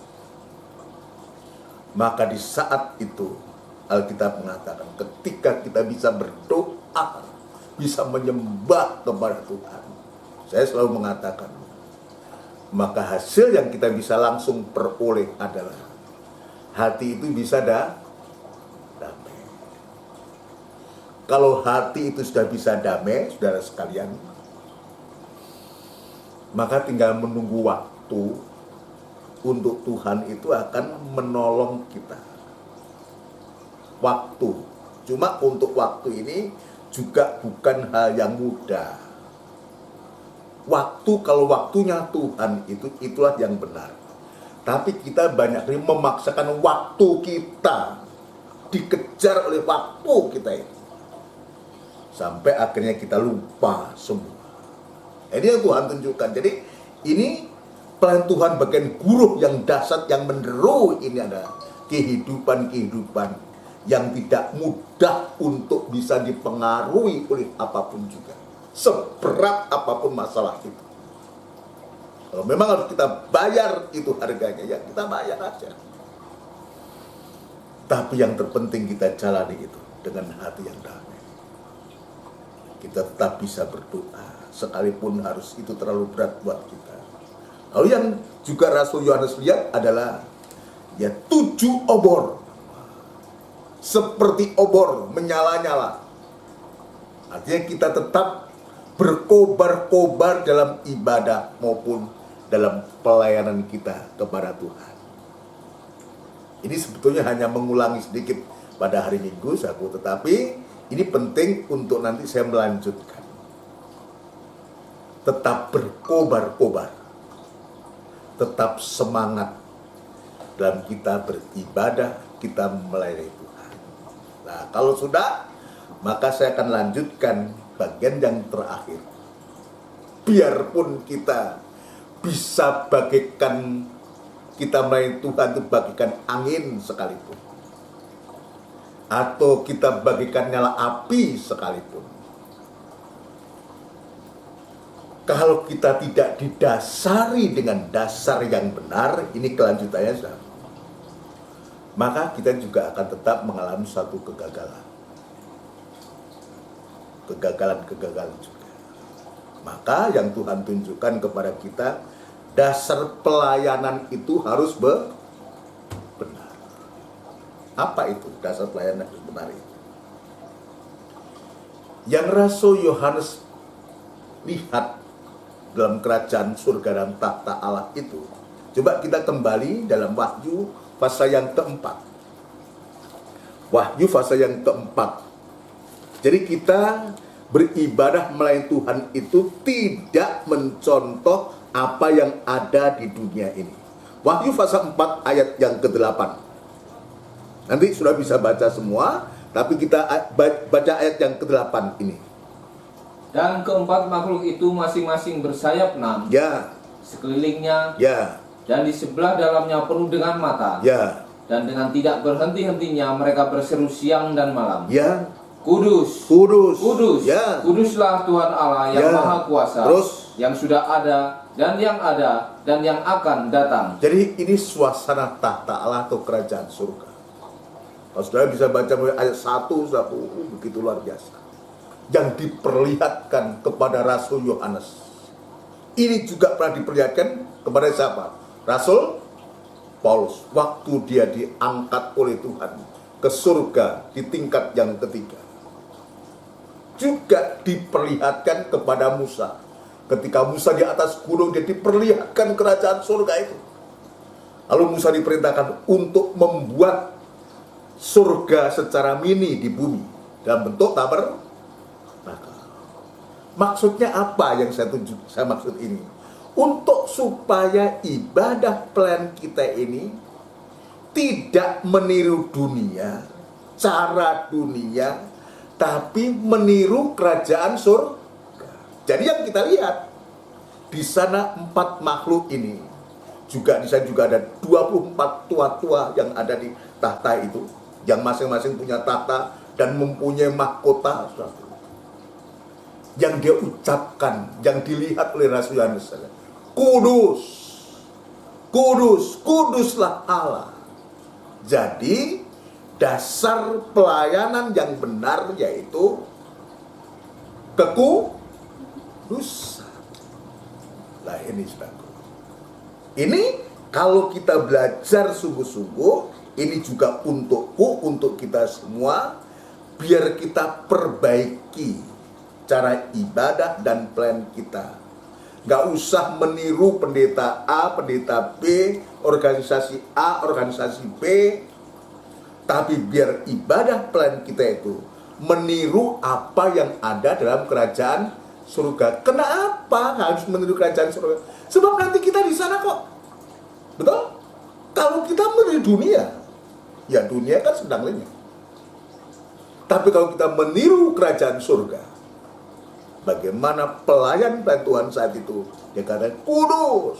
Maka di saat itu Alkitab mengatakan ketika kita bisa berdoa, bisa menyembah kepada Tuhan, saya selalu mengatakan, maka hasil yang kita bisa langsung peroleh adalah hati itu bisa damai. Kalau hati itu sudah bisa damai, saudara sekalian, maka tinggal menunggu waktu untuk Tuhan itu akan menolong kita. Waktu, cuma untuk waktu ini juga bukan hal yang mudah. Waktu, kalau waktunya Tuhan itu, itulah yang benar. Tapi kita banyak kali memaksakan waktu kita, dikejar oleh waktu kita itu, sampai akhirnya kita lupa semua. Ini yang Tuhan tunjukkan. Jadi ini pelayan Tuhan bagian guru yang dahsyat, yang menderu ini adalah kehidupan-kehidupan yang tidak mudah untuk bisa dipengaruhi oleh apapun juga, seberat apapun masalah itu. Kalau memang harus kita bayar itu harganya, ya kita bayar aja. Tapi yang terpenting kita jalani itu dengan hati yang damai. Kita tetap bisa berdoa, sekalipun harus itu terlalu berat buat kita. Lalu yang juga Rasul Yohanes lihat adalah ya 7 obor. Seperti obor menyala-nyala. Artinya kita tetap berkobar-kobar dalam ibadah maupun dalam pelayanan kita kepada Tuhan. Ini sebetulnya hanya mengulangi sedikit pada hari Minggu, sahabat, tetapi ini penting untuk nanti saya melanjutkan. Tetap berkobar-kobar, tetap semangat dalam kita beribadah, kita melayani Tuhan. Nah, kalau sudah, maka saya akan lanjutkan bagian yang terakhir. Biarpun kita bisa bagaikan kita melayani Tuhan itu bagaikan angin sekalipun, atau kita bagaikan nyala api sekalipun, kalau kita tidak didasari dengan dasar yang benar, ini kelanjutannya sama, maka kita juga akan tetap mengalami suatu kegagalan juga. Maka yang Tuhan tunjukkan kepada kita, dasar pelayanan itu harus benar. Apa itu dasar pelayanan harus benar itu? Yang Rasul Yohanes lihat dalam kerajaan surga dan tahta Allah itu, coba kita kembali dalam Wahyu pasal yang keempat. Wahyu pasal yang keempat. Jadi kita beribadah melayani Tuhan itu tidak mencontoh apa yang ada di dunia ini. Wahyu pasal 4 ayat yang ke-8. Nanti sudah bisa baca semua, tapi kita baca ayat yang ke-8 ini. Dan keempat makhluk itu masing-masing bersayap 6. Ya. Sekelilingnya. Ya. Dan di sebelah dalamnya penuh dengan mata. Ya. Dan dengan tidak berhenti-hentinya mereka berseru siang dan malam. Ya. Kudus, Kudus, kudus, ya. Kuduslah Tuhan Allah yang Ya. Maha Kuasa, Terus? yang sudah ada, dan yang akan datang. Jadi ini suasana tahta Allah atau kerajaan surga. Kalau saudara bisa baca mulai ayat 1 begitu luar biasa. Yang diperlihatkan kepada Rasul Yohanes. Ini juga pernah diperlihatkan kepada siapa? Rasul Paulus. Waktu dia diangkat oleh Tuhan ke surga di tingkat yang ketiga. Juga diperlihatkan kepada Musa. Ketika Musa di atas gunung, dia diperlihatkan kerajaan surga itu. Lalu Musa diperintahkan untuk membuat surga secara mini di bumi dalam bentuk tabernakel. Maksudnya apa yang saya maksud ini? Untuk supaya ibadah pelayan kita ini tidak meniru dunia, cara dunia, tapi meniru kerajaan surga. Jadi yang kita lihat di sana 4 makhluk ini, juga di sana juga ada 24 tua-tua yang ada di tahta itu, yang masing-masing punya tahta dan mempunyai mahkota. Yang dia ucapkan, yang dilihat oleh Rasul Yohanes, kudus, kudus, kuduslah Allah. Jadi dasar pelayanan yang benar yaitu kekudusan. Lah ini saudaraku. Ini kalau kita belajar sungguh-sungguh, ini juga untuk kita semua, biar kita perbaiki cara ibadah dan plan kita. Gak usah meniru pendeta A, pendeta B, organisasi A, organisasi B, tapi biar ibadah plan kita itu meniru apa yang ada dalam kerajaan surga. Kenapa harus meniru kerajaan surga? Sebab nanti kita di sana kok. Betul? Kalau kita meniru dunia, ya dunia kan sedang lenyap. Tapi kalau kita meniru kerajaan surga, bagaimana pelayan Tuhan saat itu? Dia katakan kudus,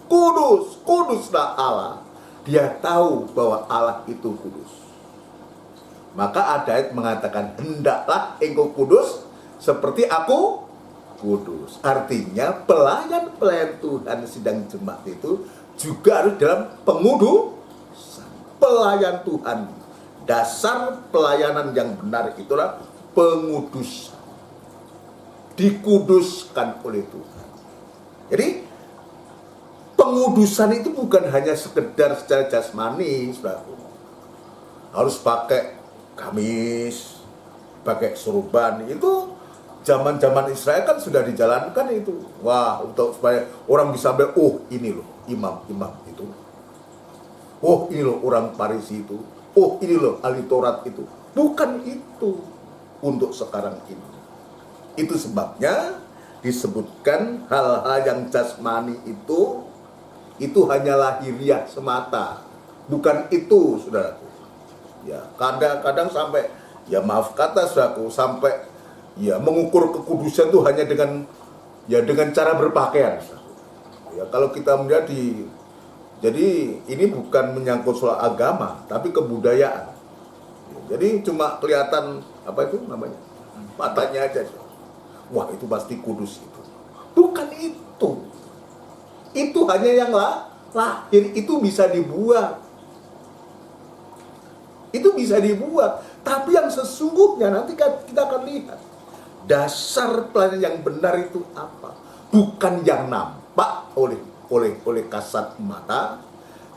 kudus, kuduslah Allah. Dia tahu bahwa Allah itu kudus. Maka ada ayat mengatakan, hendaklah engkau kudus seperti aku kudus. Artinya pelayan-pelayan Tuhan sidang jemaat itu juga harus dalam pengudusan. Pelayan Tuhan, dasar pelayanan yang benar itulah pengudusan. Dikuduskan oleh Tuhan. Jadi pengudusan itu bukan hanya sekedar secara jasmani, saudaraku. Harus pakai gamis, pakai sorban. Itu zaman-zaman Israel kan sudah dijalankan itu. Wah, untuk supaya orang bisa sampai, oh ini loh imam-imam itu. Oh ini loh orang Farisi itu. Oh ini loh ahli Taurat itu. Bukan itu untuk sekarang ini. Itu sebabnya disebutkan hal-hal yang jasmani itu hanya lahiriah semata. Bukan itu, saudaraku. Ya, kadang-kadang sampai, ya maaf kata saudaraku, sampai ya mengukur kekudusan itu hanya dengan cara berpakaian. Ya, kalau kita melihat jadi ini bukan menyangkut soal agama, tapi kebudayaan. Ya, jadi cuma kelihatan apa itu namanya? Matanya aja. Wah, itu pasti kudus itu. Bukan itu. Itu hanya yang lahir, itu bisa dibuat. Itu bisa dibuat. Tapi yang sesungguhnya nanti kita akan lihat. Dasar pelayanan yang benar itu apa? Bukan yang nampak oleh kasat mata,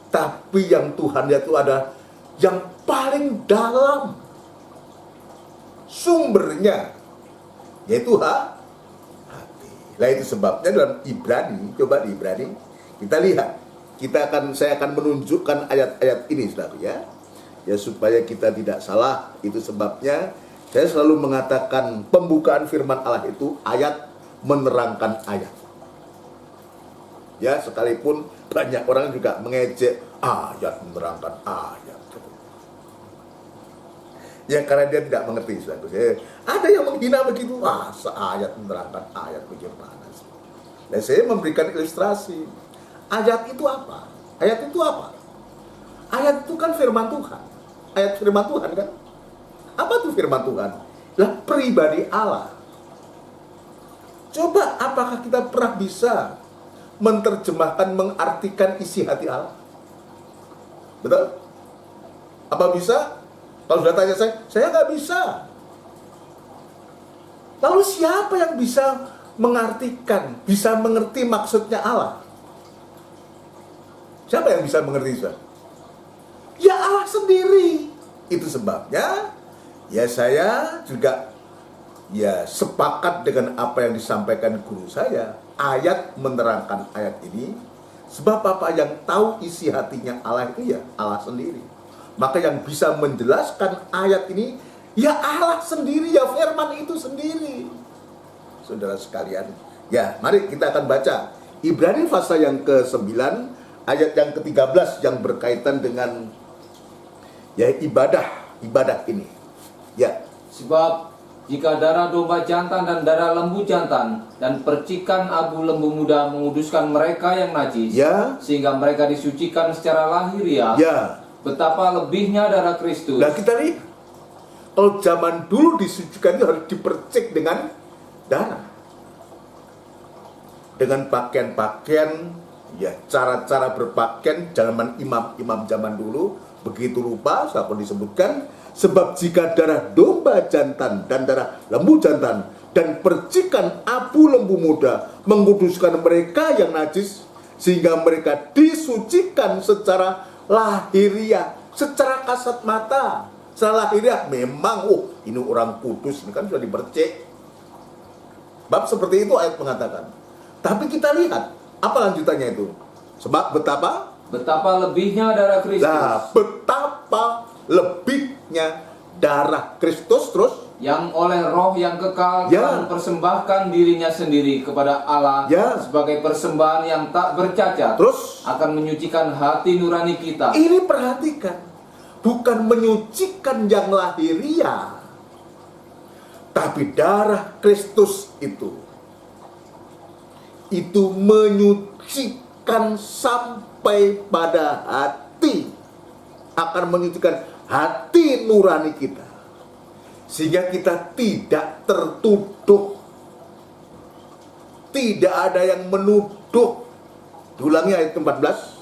tapi yang Tuhan lihat itu ada yang paling dalam. Sumbernya yaitu hati. Nah itu sebabnya dalam Ibrani, coba di Ibrani kita lihat. Saya akan menunjukkan ayat-ayat ini, saudara ya. Ya supaya kita tidak salah. Itu sebabnya saya selalu mengatakan pembukaan firman Allah itu ayat menerangkan ayat. Ya, sekalipun banyak orang juga mengejek ayat menerangkan ayat. Ya karena dia tidak mengerti, saudara. Ada yang menghina begitu, seayat menerangkan ayat bagaimana sih? Nah, saya memberikan ilustrasi. Ayat itu apa? Ayat itu apa? Ayat itu kan firman Tuhan. Ayat firman Tuhan kan? Apa itu firman Tuhan? Lah pribadi Allah. Coba apakah kita pernah bisa menerjemahkan, mengartikan isi hati Allah? Betul? Apa bisa? Kalau sudah tanya saya nggak bisa. Lalu siapa yang bisa mengartikan, bisa mengerti maksudnya Allah? Siapa yang bisa mengerti, saudara? Ya Allah sendiri. Itu sebabnya, ya saya juga ya sepakat dengan apa yang disampaikan guru saya. Ayat menerangkan ayat ini. Sebab apa yang tahu isi hatinya Allah itu ya Allah sendiri. Maka yang bisa menjelaskan ayat ini ya Allah sendiri, ya firman itu sendiri. Saudara sekalian, ya mari kita akan baca Ibrani pasal yang ke-9 ayat yang ke-13 yang berkaitan dengan ya ibadah ini. Ya. Sebab jika darah domba jantan dan darah lembu jantan dan percikan abu lembu muda menguduskan mereka yang najis, ya, sehingga mereka disucikan secara lahiriah, ya, betapa lebihnya darah Kristus. Nah kita lihat, kalau zaman dulu disucikan itu harus dipercik dengan darah, dengan pakaian-pakaian, ya cara-cara berpakaian zaman imam zaman dulu begitu rupa. Siapa disebutkan? Sebab jika darah domba jantan dan darah lembu jantan dan percikan abu lembu muda menguduskan mereka yang najis, sehingga mereka disucikan secara lahiriah, secara kasat mata. Secara lahiriah memang, ini orang kudus, ini kan sudah dipercik. Bab seperti itu ayat mengatakan. Tapi kita lihat apa lanjutannya itu. Sebab betapa lebihnya darah Kristus. Nah, betapa lebihnya darah Kristus, terus yang oleh roh yang kekal ya, mempersembahkan dirinya sendiri kepada Allah ya, sebagai persembahan yang tak bercacat, terus akan menyucikan hati nurani kita. Ini perhatikan, bukan menyucikan yang lahiriah, tapi darah Kristus itu menyucikan akan sampai pada hati, akan menyucikan hati nurani kita, sehingga kita tidak tertuduh, tidak ada yang menuduh. Diulangi ayat 14.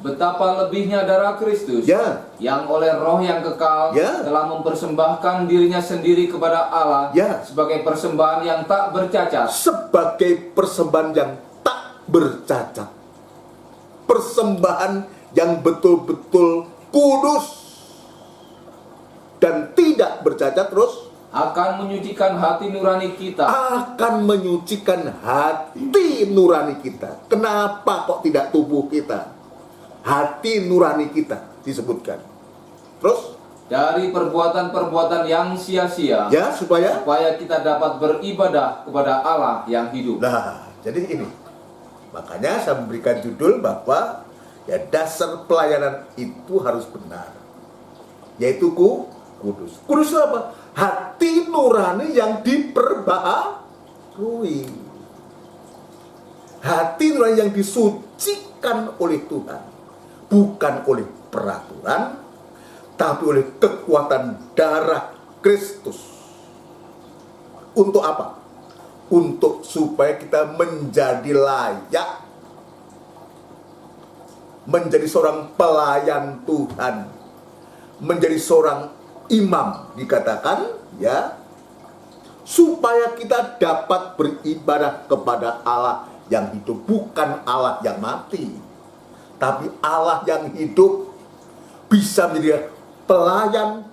Betapa lebihnya darah Kristus, Ya. yang oleh roh yang kekal Ya. telah mempersembahkan dirinya sendiri kepada Allah, Ya. sebagai persembahan yang tak bercacat. Sebagai persembahan yang tak bercacat, persembahan yang betul-betul kudus dan tidak bercacat, terus Akan menyucikan hati nurani kita. akan menyucikan hati nurani kita. Kenapa kok tidak tubuh kita? Hati nurani kita disebutkan. Terus Dari perbuatan-perbuatan yang sia-sia, ya, supaya kita dapat beribadah kepada Allah yang hidup. nah, jadi ini. Makanya saya memberikan judul bahwa ya dasar pelayanan itu harus benar. Yaitu kudus. Kudus itu apa? Hati nurani yang diperbaharui. Hati nurani yang disucikan oleh Tuhan. Bukan oleh peraturan, tapi oleh kekuatan darah Kristus. Untuk apa? Untuk supaya kita menjadi layak, menjadi seorang pelayan Tuhan, menjadi seorang imam, dikatakan ya, supaya kita dapat beribadah kepada Allah yang hidup, bukan Allah yang mati, tapi Allah yang hidup. Bisa menjadi pelayan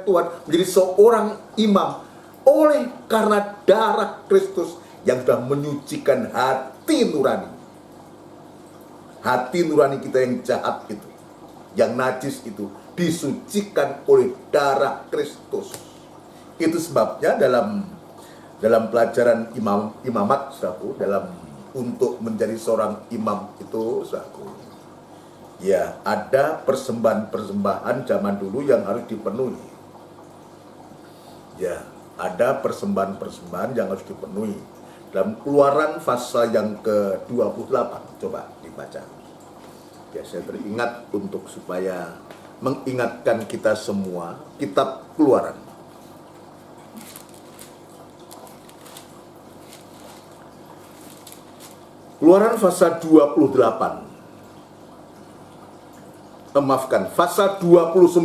Tuhan, menjadi seorang imam oleh karena darah Kristus yang sudah menyucikan hati nurani. Hati nurani kita yang jahat itu, yang najis itu, disucikan oleh darah Kristus. Itu sebabnya dalam pelajaran imamat, saudaraku, dalam untuk menjadi seorang imam itu, saudaraku, ya ada persembahan-persembahan zaman dulu yang harus dipenuhi. Ya, ada persembahan-persembahan yang harus dipenuhi. Dalam Keluaran pasal yang ke-28, coba dibaca. Ya, saya teringat untuk supaya mengingatkan kita semua, kitab Keluaran. Keluaran pasal 28. Maafkan, pasal 29,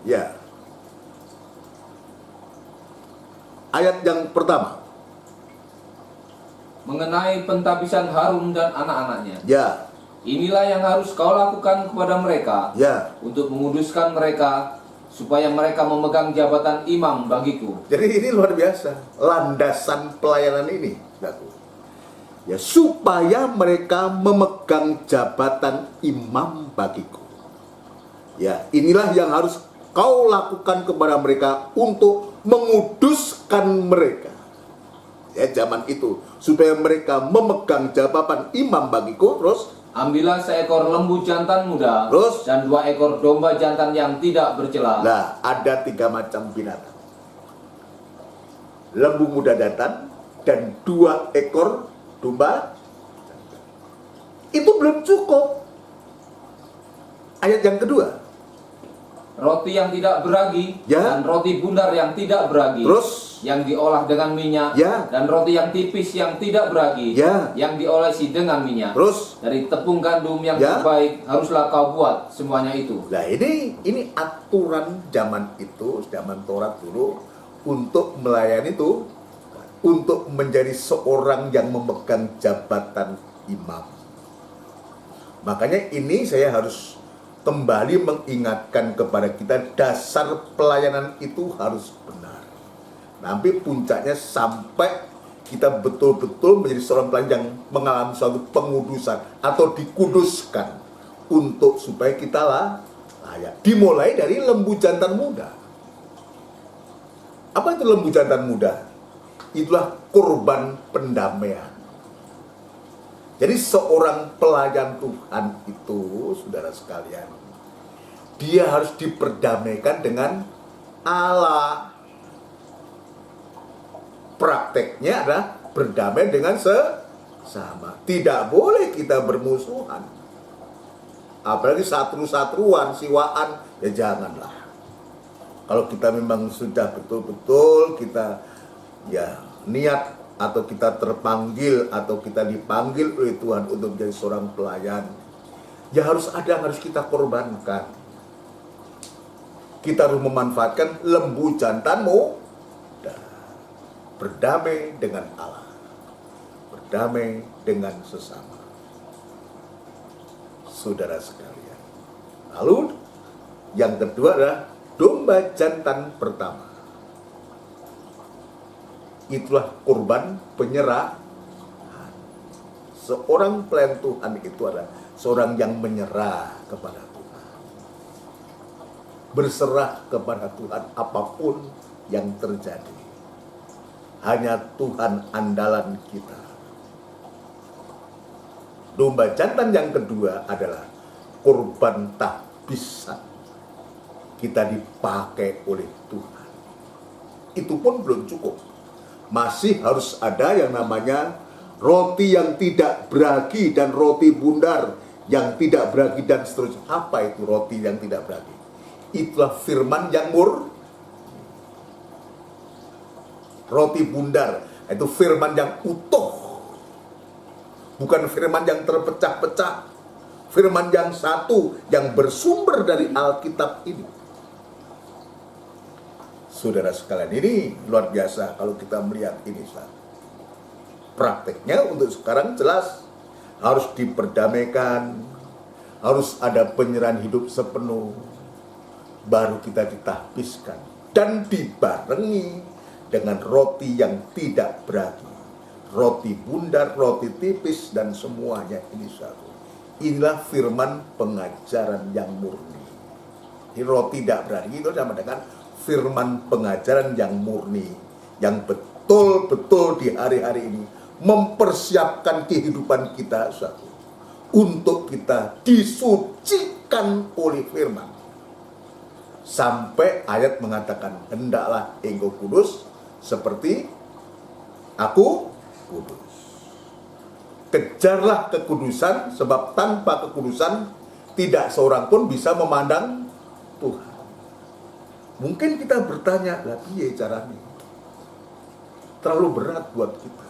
ya. Ayat yang pertama. Mengenai pentabisan Harun dan anak-anaknya, Ya, inilah yang harus kau lakukan kepada mereka, ya. untuk menguduskan mereka, supaya mereka memegang jabatan imam bagiku. Jadi ini luar biasa, landasan pelayanan ini, saudaraku. Ya, supaya mereka memegang jabatan imam bagiku. Ya, inilah yang harus kau lakukan kepada mereka untuk menguduskan mereka. Ya, zaman itu supaya mereka memegang jabatan imam bagiku. Terus Ambillah seekor lembu jantan muda, Terus? dan 2 ekor domba jantan yang tidak bercela. nah, ada 3 macam binatang. Lembu muda jantan dan 2 ekor domba. Itu belum cukup. Ayat yang kedua. Roti yang tidak beragi, Ya. dan roti bundar yang tidak beragi, Terus? yang diolah dengan minyak, Ya. dan roti yang tipis yang tidak beragi, Ya. yang diolesi dengan minyak. Terus? Dari tepung gandum yang Ya. terbaik haruslah kau buat semuanya itu. Nah, ini aturan zaman itu, zaman Taurat dulu, untuk melayani itu, untuk menjadi seorang yang memegang jabatan imam. Makanya ini saya harus kembali mengingatkan kepada kita, dasar pelayanan itu harus benar. Nanti puncaknya sampai kita betul-betul menjadi seorang pelayan yang mengalami suatu pengudusan atau dikuduskan, untuk supaya kita layak. Dimulai dari lembu jantan muda. Apa itu lembu jantan muda? Itulah kurban pendamaian. Jadi seorang pelayan Tuhan itu, saudara sekalian, dia harus diperdamaikan dengan Allah. Prakteknya adalah berdamai dengan sama. Tidak boleh kita bermusuhan. Apalagi satru-satruan, siwaan, ya janganlah. Kalau kita memang sudah betul-betul kita ya niat atau kita terpanggil atau kita dipanggil oleh Tuhan untuk menjadi seorang pelayan, ya harus ada yang harus kita korbankan. Kita harus memanfaatkan lembu jantanmu dan berdamai dengan Allah, berdamai dengan sesama. Saudara sekalian. Lalu yang kedua adalah domba jantan pertama. Itulah kurban penyerahan. Seorang pelayan Tuhan itu adalah seorang yang menyerah kepada Tuhan, berserah kepada Tuhan apapun yang terjadi. Hanya Tuhan andalan kita. Domba jantan yang kedua adalah kurban tahbisan. Kita dipakai oleh Tuhan. Itu pun belum cukup. Masih harus ada yang namanya roti yang tidak beragi dan roti bundar yang tidak beragi dan seterusnya. Apa itu roti yang tidak beragi? Itulah firman yang roti bundar itu firman yang utuh, bukan firman yang terpecah-pecah, firman yang satu yang bersumber dari Alkitab ini. Saudara sekalian, ini luar biasa kalau kita melihat ini. Prakteknya untuk sekarang jelas harus diperdamaikan, harus ada penyerahan hidup sepenuh, baru kita ditahbiskan dan dibarengi dengan roti yang tidak beragi, roti bundar, roti tipis, dan semuanya ini satu. Inilah firman pengajaran yang murni. Ini roti tidak beragi itu sama dengan firman pengajaran yang murni, yang betul-betul di hari-hari ini mempersiapkan kehidupan kita satu untuk kita disucikan oleh firman. Sampai ayat mengatakan, hendaklah engkau kudus seperti aku kudus. Kejarlah kekudusan, sebab tanpa kekudusan tidak seorang pun bisa memandang Tuhan. Mungkin kita bertanya, lah piye caranya? Terlalu berat buat kita.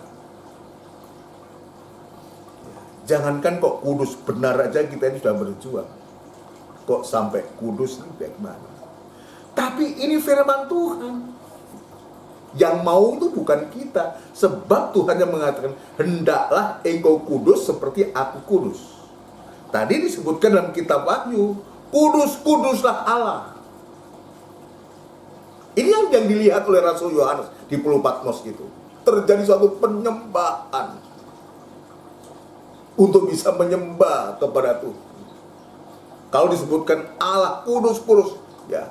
Jangankan kok kudus benar aja kita ini sudah berjuang. Kok sampai kudus ini bagaimana? Tapi ini firman Tuhan. Yang mau itu bukan kita. Sebab Tuhan yang mengatakan, hendaklah engkau kudus seperti aku kudus. Tadi disebutkan dalam kitab Wahyu, kudus-kuduslah Allah. Ini yang dilihat oleh Rasul Yohanes di Pulau Patmos itu. Terjadi suatu penyembahan untuk bisa menyembah kepada Tuhan. Kalau disebutkan Allah kudus-kudus, ya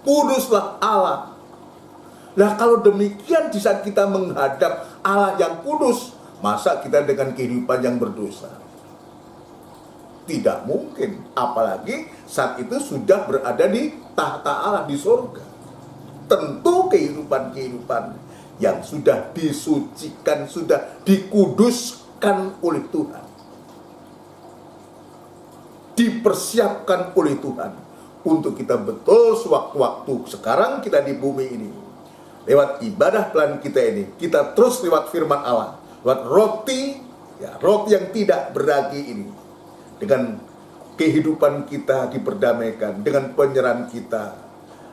kuduslah Allah. Nah kalau demikian di saat kita menghadap Allah yang kudus, masa kita dengan kehidupan yang berdosa? Tidak mungkin. Apalagi saat itu sudah berada di tahta Allah di surga. Tentu kehidupan-kehidupan yang sudah disucikan, sudah dikuduskan oleh Tuhan, dipersiapkan oleh Tuhan untuk kita betul sewaktu-waktu sekarang kita di bumi ini, lewat ibadah pelayan kita ini, kita terus lewat firman Allah, lewat roti, ya, roti yang tidak beragi ini, dengan kehidupan kita diperdamaikan, dengan penyerahan kita,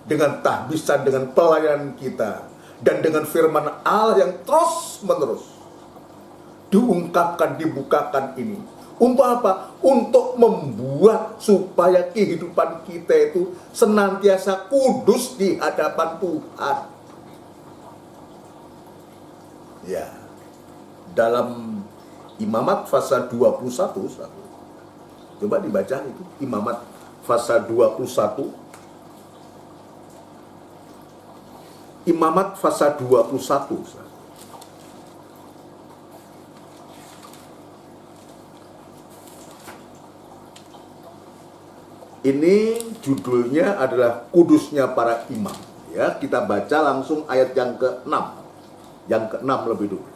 dengan tahbisan, dengan pelayanan kita, dan dengan firman Allah yang terus menerus diungkapkan, dibukakan ini. Untuk apa? Untuk membuat supaya kehidupan kita itu senantiasa kudus di hadapan Tuhan. Ya, dalam Imamat pasal 21, coba dibaca itu, Imamat pasal 21, Imamat pasal 21. Ini judulnya adalah kudusnya para imam. Ya, kita baca langsung ayat yang ke-6. Yang ke-6 lebih dulu.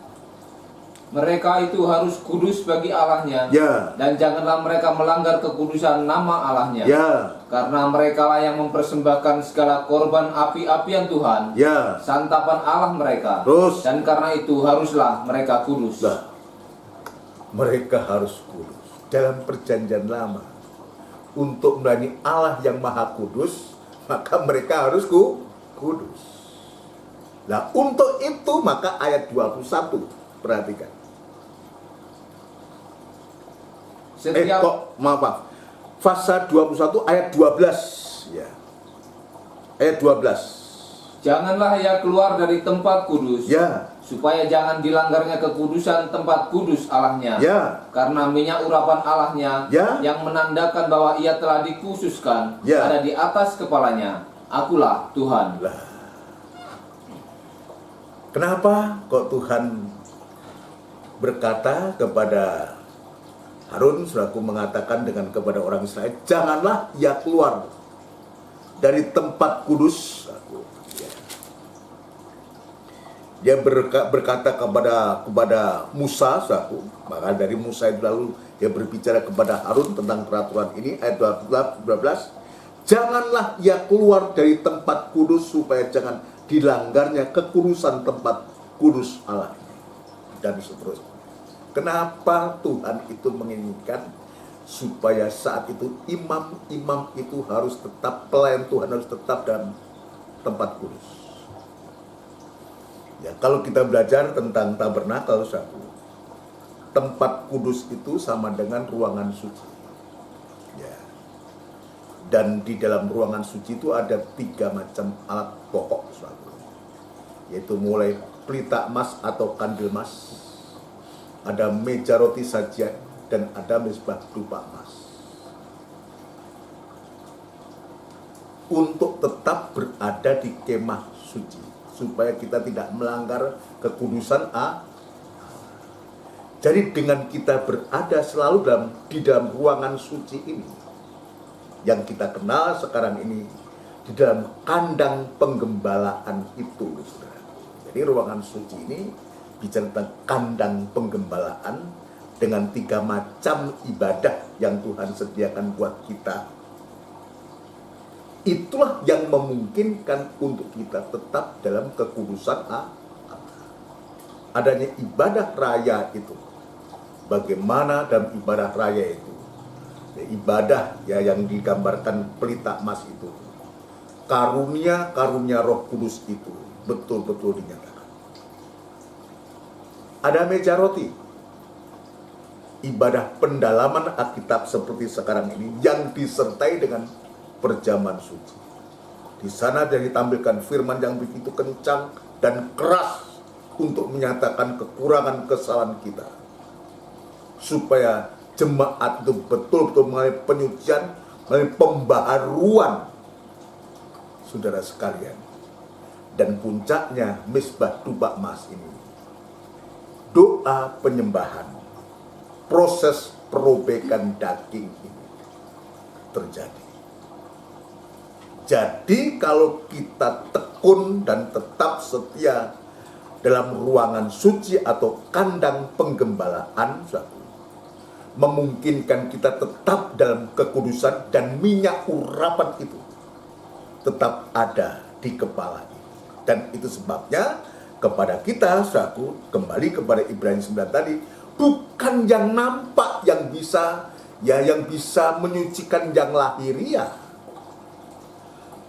Mereka itu harus kudus bagi Allahnya, Ya. dan janganlah mereka melanggar kekudusan nama Allahnya. Ya. Karena merekalah yang mempersembahkan segala korban api-apian Tuhan, Ya. santapan Allah mereka. Terus. Dan karena itu haruslah mereka kudus. Nah, mereka harus kudus. Dalam perjanjian lama, untuk melayani Allah yang maha kudus, maka mereka harus kudus. Nah, untuk itu maka ayat 21, perhatikan. Maaf. Pasal 21 ayat 12. Ya. Ayat 12. Janganlah ia keluar dari tempat kudus, Ya. supaya jangan dilanggarnya kekudusan tempat kudus Allahnya. Ya. Karena minyak urapan Allahnya, Ya. yang menandakan bahwa ia telah dikhususkan, Ya. ada di atas kepalanya. Akulah Tuhan. Lah. Kenapa kok Tuhan berkata kepada Harun, selaku mengatakan dengan kepada orang Israel, janganlah ia keluar dari tempat kudus. Dia berkata kepada Musa, maka dari Musa itu lalu dia berbicara kepada Harun tentang peraturan ini, ayat 12, janganlah ia keluar dari tempat kudus supaya jangan dilanggarnya kekudusan tempat kudus Allah, dan seterusnya. Kenapa Tuhan itu menginginkan supaya saat itu imam-imam itu harus tetap, pelayan Tuhan harus tetap dalam tempat kudus. Ya, kalau kita belajar tentang tabernakel, tempat kudus itu sama dengan ruangan suci. Ya. Dan di dalam ruangan suci itu ada 3 macam alat pokok, yaitu mulai pelita emas atau kandil emas, ada meja roti sajian, dan ada mezbah dupa emas. Untuk tetap berada di kemah suci, supaya kita tidak melanggar kekudusan A. Jadi dengan kita berada selalu di dalam ruangan suci ini, yang kita kenal sekarang ini di dalam kandang penggembalaan itu, saudara. Jadi ruangan suci ini bicara tentang kandang penggembalaan dengan 3 macam ibadah yang Tuhan sediakan buat kita. Itulah yang memungkinkan untuk kita tetap dalam kekudusan adanya ibadah raya itu. Bagaimana dalam ibadah raya itu? Ya, ibadah ya yang digambarkan pelita emas itu. Karunia Roh Kudus itu betul-betul dinyatakan. Ada meja roti. Ibadah pendalaman Alkitab seperti sekarang ini yang disertai dengan perjamuan suci. Di sana dia ditampilkan firman yang begitu kencang dan keras untuk menyatakan kekurangan kesalahan kita, supaya jemaat itu betul-betul mengalami penyucian, mengalami pembaharuan, saudara sekalian. Dan puncaknya mezbah dupa emas ini, doa penyembahan, proses perobekan daging ini terjadi. Jadi kalau kita tekun dan tetap setia dalam ruangan suci atau kandang penggembalaan, memungkinkan kita tetap dalam kekudusan, dan minyak urapan itu tetap ada di kepala ini. Dan itu sebabnya kepada kita, kembali kepada Ibrani 9 tadi, bukan yang nampak yang bisa menyucikan yang lahiriah,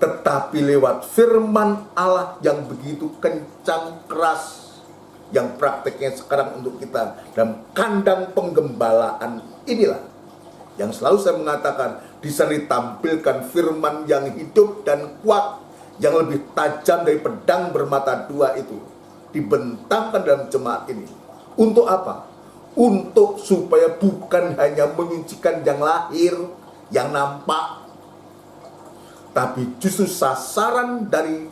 tetapi lewat firman Allah yang begitu kencang, keras, yang prakteknya sekarang untuk kita dalam kandang penggembalaan inilah yang selalu saya mengatakan, di sana ditampilkan firman yang hidup dan kuat, yang lebih tajam dari pedang bermata 2 itu dibentangkan dalam jemaat ini. Untuk apa? Untuk supaya bukan hanya menyucikan yang lahir, yang nampak, tapi justru sasaran dari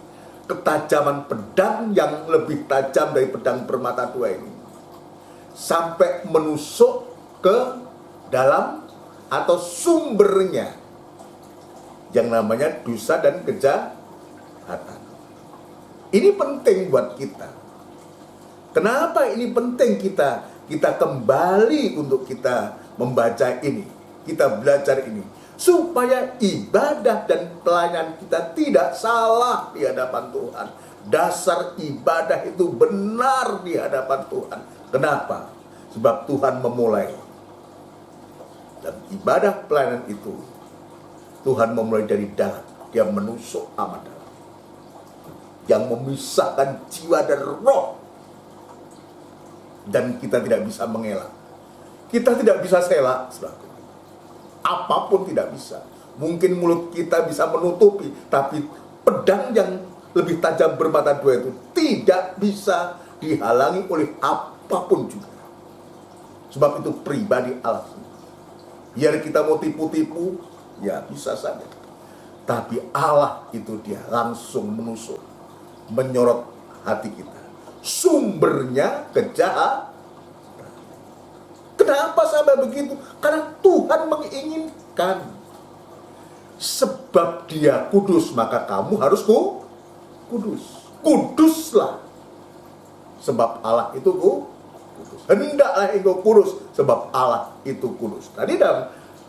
ketajaman pedang yang lebih tajam dari pedang bermata 2 ini, sampai menusuk ke dalam atau sumbernya, yang namanya dosa dan kejahatan. Ini penting buat kita. Kenapa ini penting kita kita kembali untuk kita membaca ini, kita belajar ini, supaya ibadah dan pelayanan kita tidak salah di hadapan Tuhan. Dasar ibadah itu benar di hadapan Tuhan. Kenapa? Sebab Tuhan memulai. Dan ibadah pelayanan itu Tuhan memulai dari dalam. Dia menusuk amat dalam, yang memisahkan jiwa dan roh. Dan kita tidak bisa mengelak. Kita tidak bisa selak, saudaraku. Apapun tidak bisa. Mungkin mulut kita bisa menutupi, tapi pedang yang lebih tajam bermata dua itu tidak bisa dihalangi oleh apapun juga. Sebab itu pribadi Allah. Biar kita mau tipu-tipu, ya bisa saja. Tapi Allah itu dia langsung menusuk, menyorot hati kita. Sumbernya kejahatan. Kenapa sampai begitu? Karena Tuhan menginginkan. Sebab dia kudus, maka kamu harus kudus. Kuduslah. Sebab Allah itu kudus. Hendaklah engkau kudus, sebab Allah itu kudus. Tadi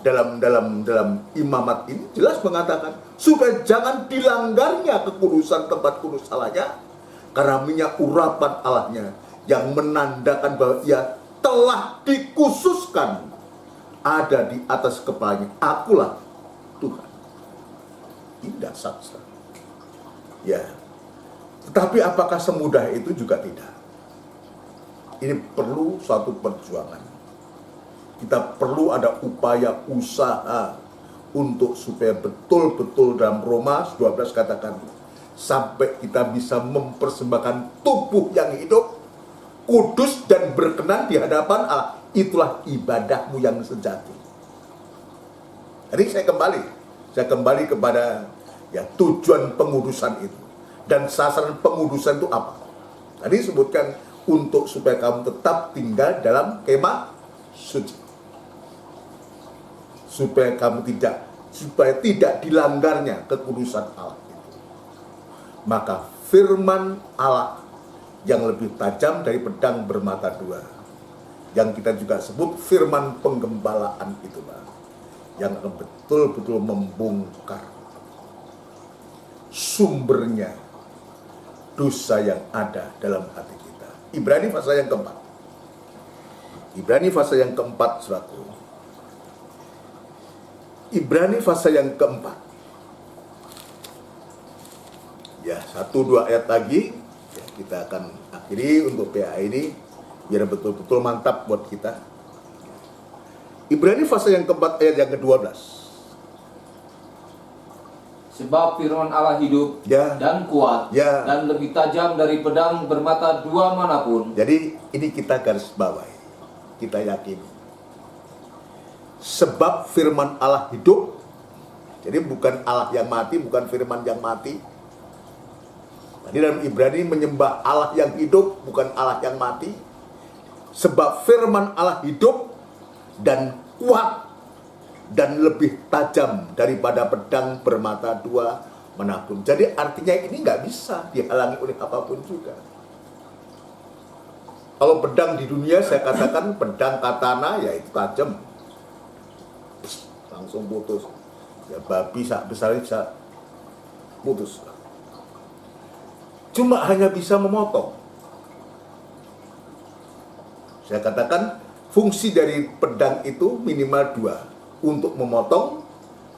dalam imamat ini jelas mengatakan supaya jangan dilanggarnya kekudusan tempat kudus Allahnya, karena minyak urapan Allahnya yang menandakan bahwa ia telah dikhususkan ada di atas kepalanya. Akulah Tuhan. Indah saksa. Ya. Tetapi apakah semudah itu? Juga tidak. Ini perlu suatu perjuangan. Kita perlu ada upaya usaha untuk supaya betul-betul dalam Roma 12 katakan, sampai kita bisa mempersembahkan tubuh yang hidup, kudus dan berkenan di hadapan Allah. Itulah ibadahmu yang sejati. Jadi saya kembali kepada ya tujuan pengudusan itu. Dan sasaran pengudusan itu apa? Tadi sebutkan untuk supaya kamu tetap tinggal dalam kemah suci. Supaya tidak dilanggarnya kekudusan Allah itu. Maka firman Allah yang lebih tajam dari pedang bermata dua, yang kita juga sebut firman penggembalaan itu, yang akan betul-betul membongkar sumbernya dosa yang ada dalam hati kita. Ibrani pasal yang keempat. Ibrani pasal yang keempat, saudaraku. Ibrani pasal yang keempat. Ya, 1-2 ayat lagi. Ya, kita akan akhiri untuk PA ini biar betul-betul mantap buat kita. Ibrani pasal yang keempat ayat yang ke-12. Sebab firman Allah hidup dan kuat dan lebih tajam dari pedang bermata dua manapun. Jadi ini kita garis bawahi. Kita yakini. Sebab firman Allah hidup. Jadi bukan Allah yang mati, bukan firman yang mati. Tadi dalam Ibrani menyembah Allah yang hidup, bukan Allah yang mati. Sebab firman Allah hidup dan kuat dan lebih tajam daripada pedang bermata dua manapun. Jadi artinya ini nggak bisa dihalangi oleh apapun juga. Kalau pedang di dunia saya katakan pedang katana, ya itu tajam, langsung putus. Ya babi sak besar bisa putus. Cuma hanya bisa memotong. Saya katakan fungsi dari pedang itu minimal dua. Untuk memotong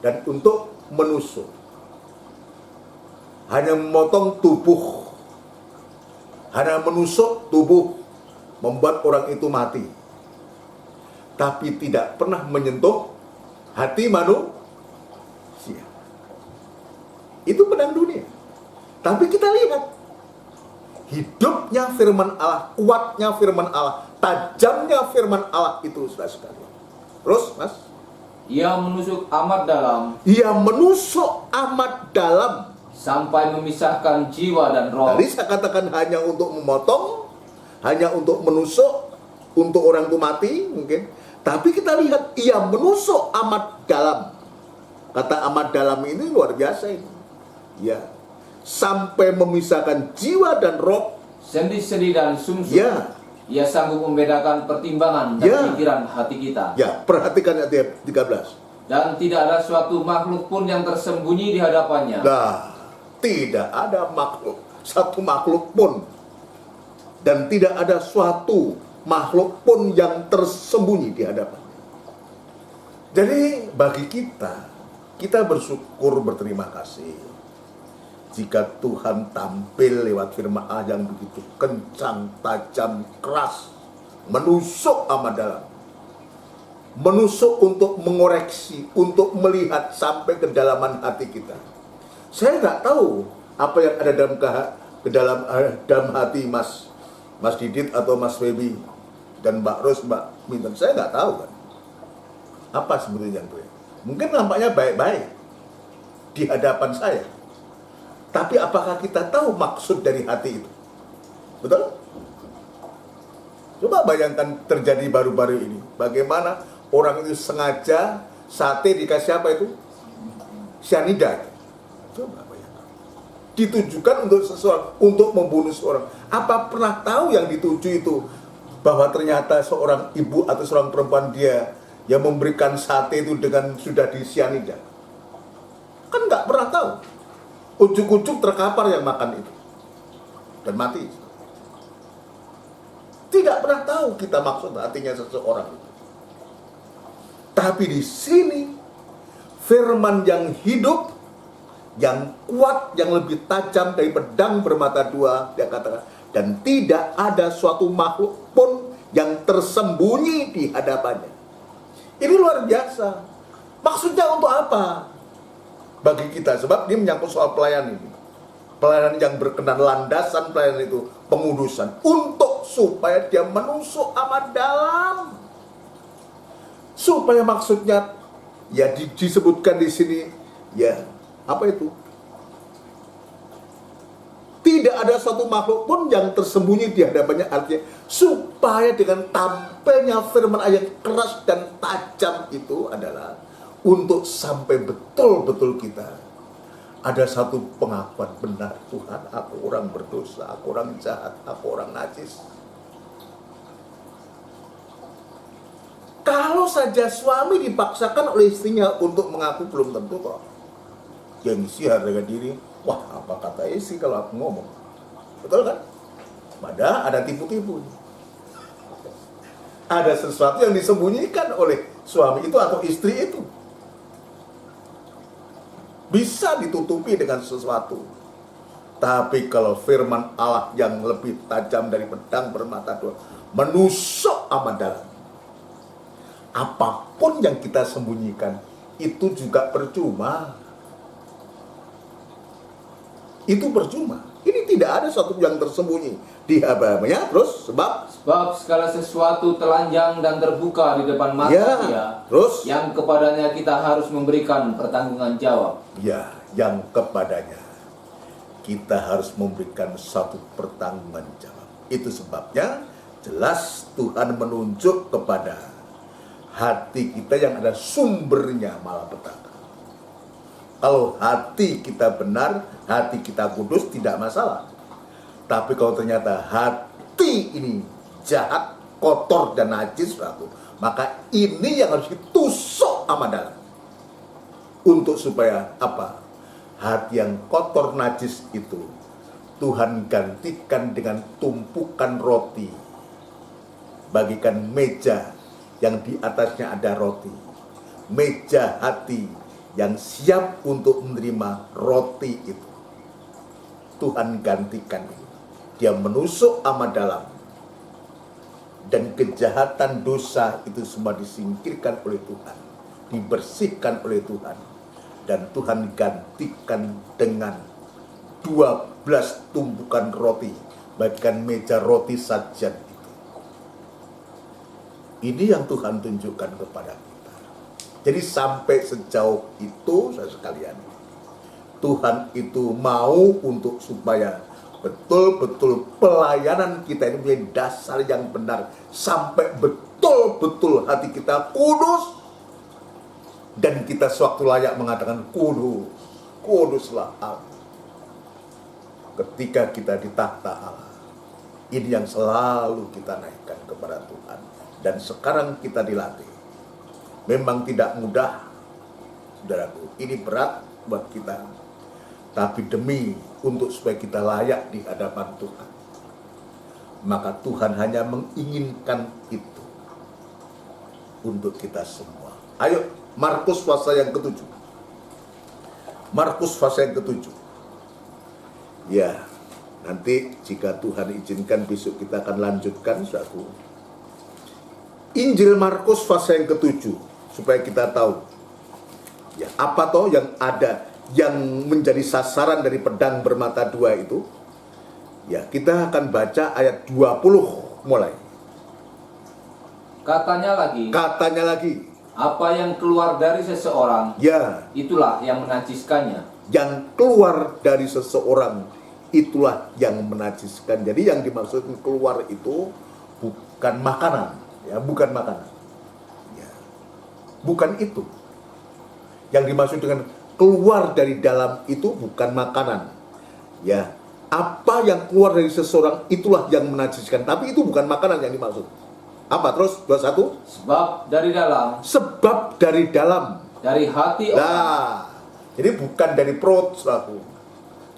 dan untuk menusuk. Hanya memotong tubuh, hanya menusuk tubuh, membuat orang itu mati. Tapi tidak pernah menyentuh hati manusia. Itu pedang dunia. Tapi kita lihat hidupnya firman Allah, kuatnya firman Allah, tajamnya firman Allah itu sudah sekali. Terus, Mas? Ia menusuk amat dalam. Ia menusuk amat dalam. Sampai memisahkan jiwa dan roh. Tadi saya katakan hanya untuk memotong, hanya untuk menusuk, untuk orang itu mati mungkin. Tapi kita lihat, ia menusuk amat dalam. Kata amat dalam ini luar biasa ini. Ya, sampai memisahkan jiwa dan roh. Sendi-sendi dan sumsum. Ya, Ia sanggup membedakan pertimbangan dan Ya. pikiran hati kita. Ya, perhatikan ayat 13. Dan tidak ada suatu makhluk pun yang tersembunyi di hadapannya. Nah, tidak ada makhluk, satu makhluk pun, dan tidak ada suatu makhluk pun yang tersembunyi di hadapan. Jadi bagi kita bersyukur, berterima kasih jika Tuhan tampil lewat firman Allah yang begitu kencang, tajam, keras, menusuk amat dalam, menusuk untuk mengoreksi, untuk melihat sampai kedalaman hati kita. Saya nggak tahu apa yang ada dalam hati Mas Didit atau Mas Feby dan Mbak Ros, Mbak Minton. Saya nggak tahu kan apa sebetulnya yang boleh. Mungkin nampaknya baik-baik di hadapan saya, tapi apakah kita tahu maksud dari hati itu? Betul? Coba bayangkan terjadi baru-baru ini, bagaimana orang itu sengaja sate dikasih apa itu? Cyanida. Coba bayangkan. Ditujukan untuk seseorang, untuk membunuh seorang. Apa pernah tahu yang dituju itu bahwa ternyata seorang ibu atau seorang perempuan dia yang memberikan sate itu dengan sudah disianida? Kan nggak pernah tahu. Ujuk-ujuk terkapar yang makan itu dan mati. Tidak pernah tahu kita maksud hatinya seseorang itu. Tapi di sini firman yang hidup, yang kuat, yang lebih tajam dari pedang bermata dua, dia katakan, dan tidak ada suatu makhluk pun yang tersembunyi di hadapannya. Ini luar biasa. Maksudnya untuk apa? Bagi kita, sebab ini menyangkut soal pelayanan ini. Pelayanan yang berkenan, landasan pelayanan itu pengudusan, untuk supaya dia menusuk amat dalam. Supaya maksudnya ya disebutkan di sini, ya apa itu? Tidak ada suatu makhluk pun yang tersembunyi di hadapannya, artinya supaya dengan tampilnya firman ayat keras dan tajam itu adalah untuk sampai betul-betul kita ada satu pengakuan benar, Tuhan, aku orang berdosa, aku orang jahat, aku orang najis. Kalau saja suami dipaksakan oleh istrinya untuk mengaku, belum tentu kok. Gengsi, harga diri, wah apa kata istri kalau aku ngomong, betul kan? Padahal ada tipu-tipu. Ada sesuatu yang disembunyikan oleh suami itu atau istri itu. Bisa ditutupi dengan sesuatu. Tapi kalau firman Allah yang lebih tajam dari pedang bermata dua, menusuk amat dalam, apapun yang kita sembunyikan itu juga percuma. Itu percuma. Ini tidak ada sesuatu yang tersembunyi di hadapannya. Terus sebab segala sesuatu telanjang dan terbuka di depan mata ya, Dia, terus yang kepadanya kita harus memberikan pertanggungan jawab. ya, yang kepadanya kita harus memberikan satu pertanggungan jawab. Itu sebabnya jelas Tuhan menunjuk kepada hati kita yang ada sumbernya malapetaka. Kalau hati kita benar, hati kita kudus, tidak masalah. Tapi kalau ternyata hati ini jahat, kotor dan najis, maka ini yang harus ditusuk amat dalam. Untuk supaya apa? Hati yang kotor najis itu Tuhan gantikan dengan tumpukan roti. Bagikan meja yang di atasnya ada roti. Meja hati yang siap untuk menerima roti itu. Tuhan gantikan itu. Dia menusuk amat dalam. Dan kejahatan dosa itu semua disingkirkan oleh Tuhan. Dibersihkan oleh Tuhan. Dan Tuhan gantikan dengan 12 tumpukan roti. Bagikan meja roti sajian itu. Ini yang Tuhan tunjukkan kepada kita. Jadi sampai sejauh itu, saudara sekalian, Tuhan itu mau untuk supaya betul-betul pelayanan kita ini menjadi dasar yang benar. Sampai betul-betul hati kita kudus. Dan kita sewaktu layak mengatakan kudus. Kuduslah Allah. Ketika kita di takhta Allah. Ini yang selalu kita naikkan kepada Tuhan. Dan sekarang kita dilatih. Memang tidak mudah, saudaraku. Ini berat buat kita. Tapi demi untuk supaya kita layak di hadapan Tuhan, maka Tuhan hanya menginginkan itu untuk kita semua. Ayo, Markus pasal yang ke-7. Markus pasal yang ke-7. Ya, nanti jika Tuhan izinkan besok kita akan lanjutkan, saudaraku. Injil Markus pasal yang ke-7, supaya kita tahu ya apa toh yang ada yang menjadi sasaran dari pedang bermata dua itu. Ya, kita akan baca ayat 20 mulai. Katanya lagi, apa yang keluar dari seseorang, Ya, itulah yang menajiskannya. yang keluar dari seseorang itulah yang menajiskan. Jadi yang dimaksud keluar itu bukan makanan, ya, bukan makanan. Ya, bukan itu. Yang dimaksud dengan keluar dari dalam itu bukan makanan. Ya, apa yang keluar dari seseorang itulah yang menajiskan. Tapi itu bukan makanan yang dimaksud. Apa terus? 21. Sebab dari dalam, dari hati orang. Nah, jadi bukan dari perut, saudaraku.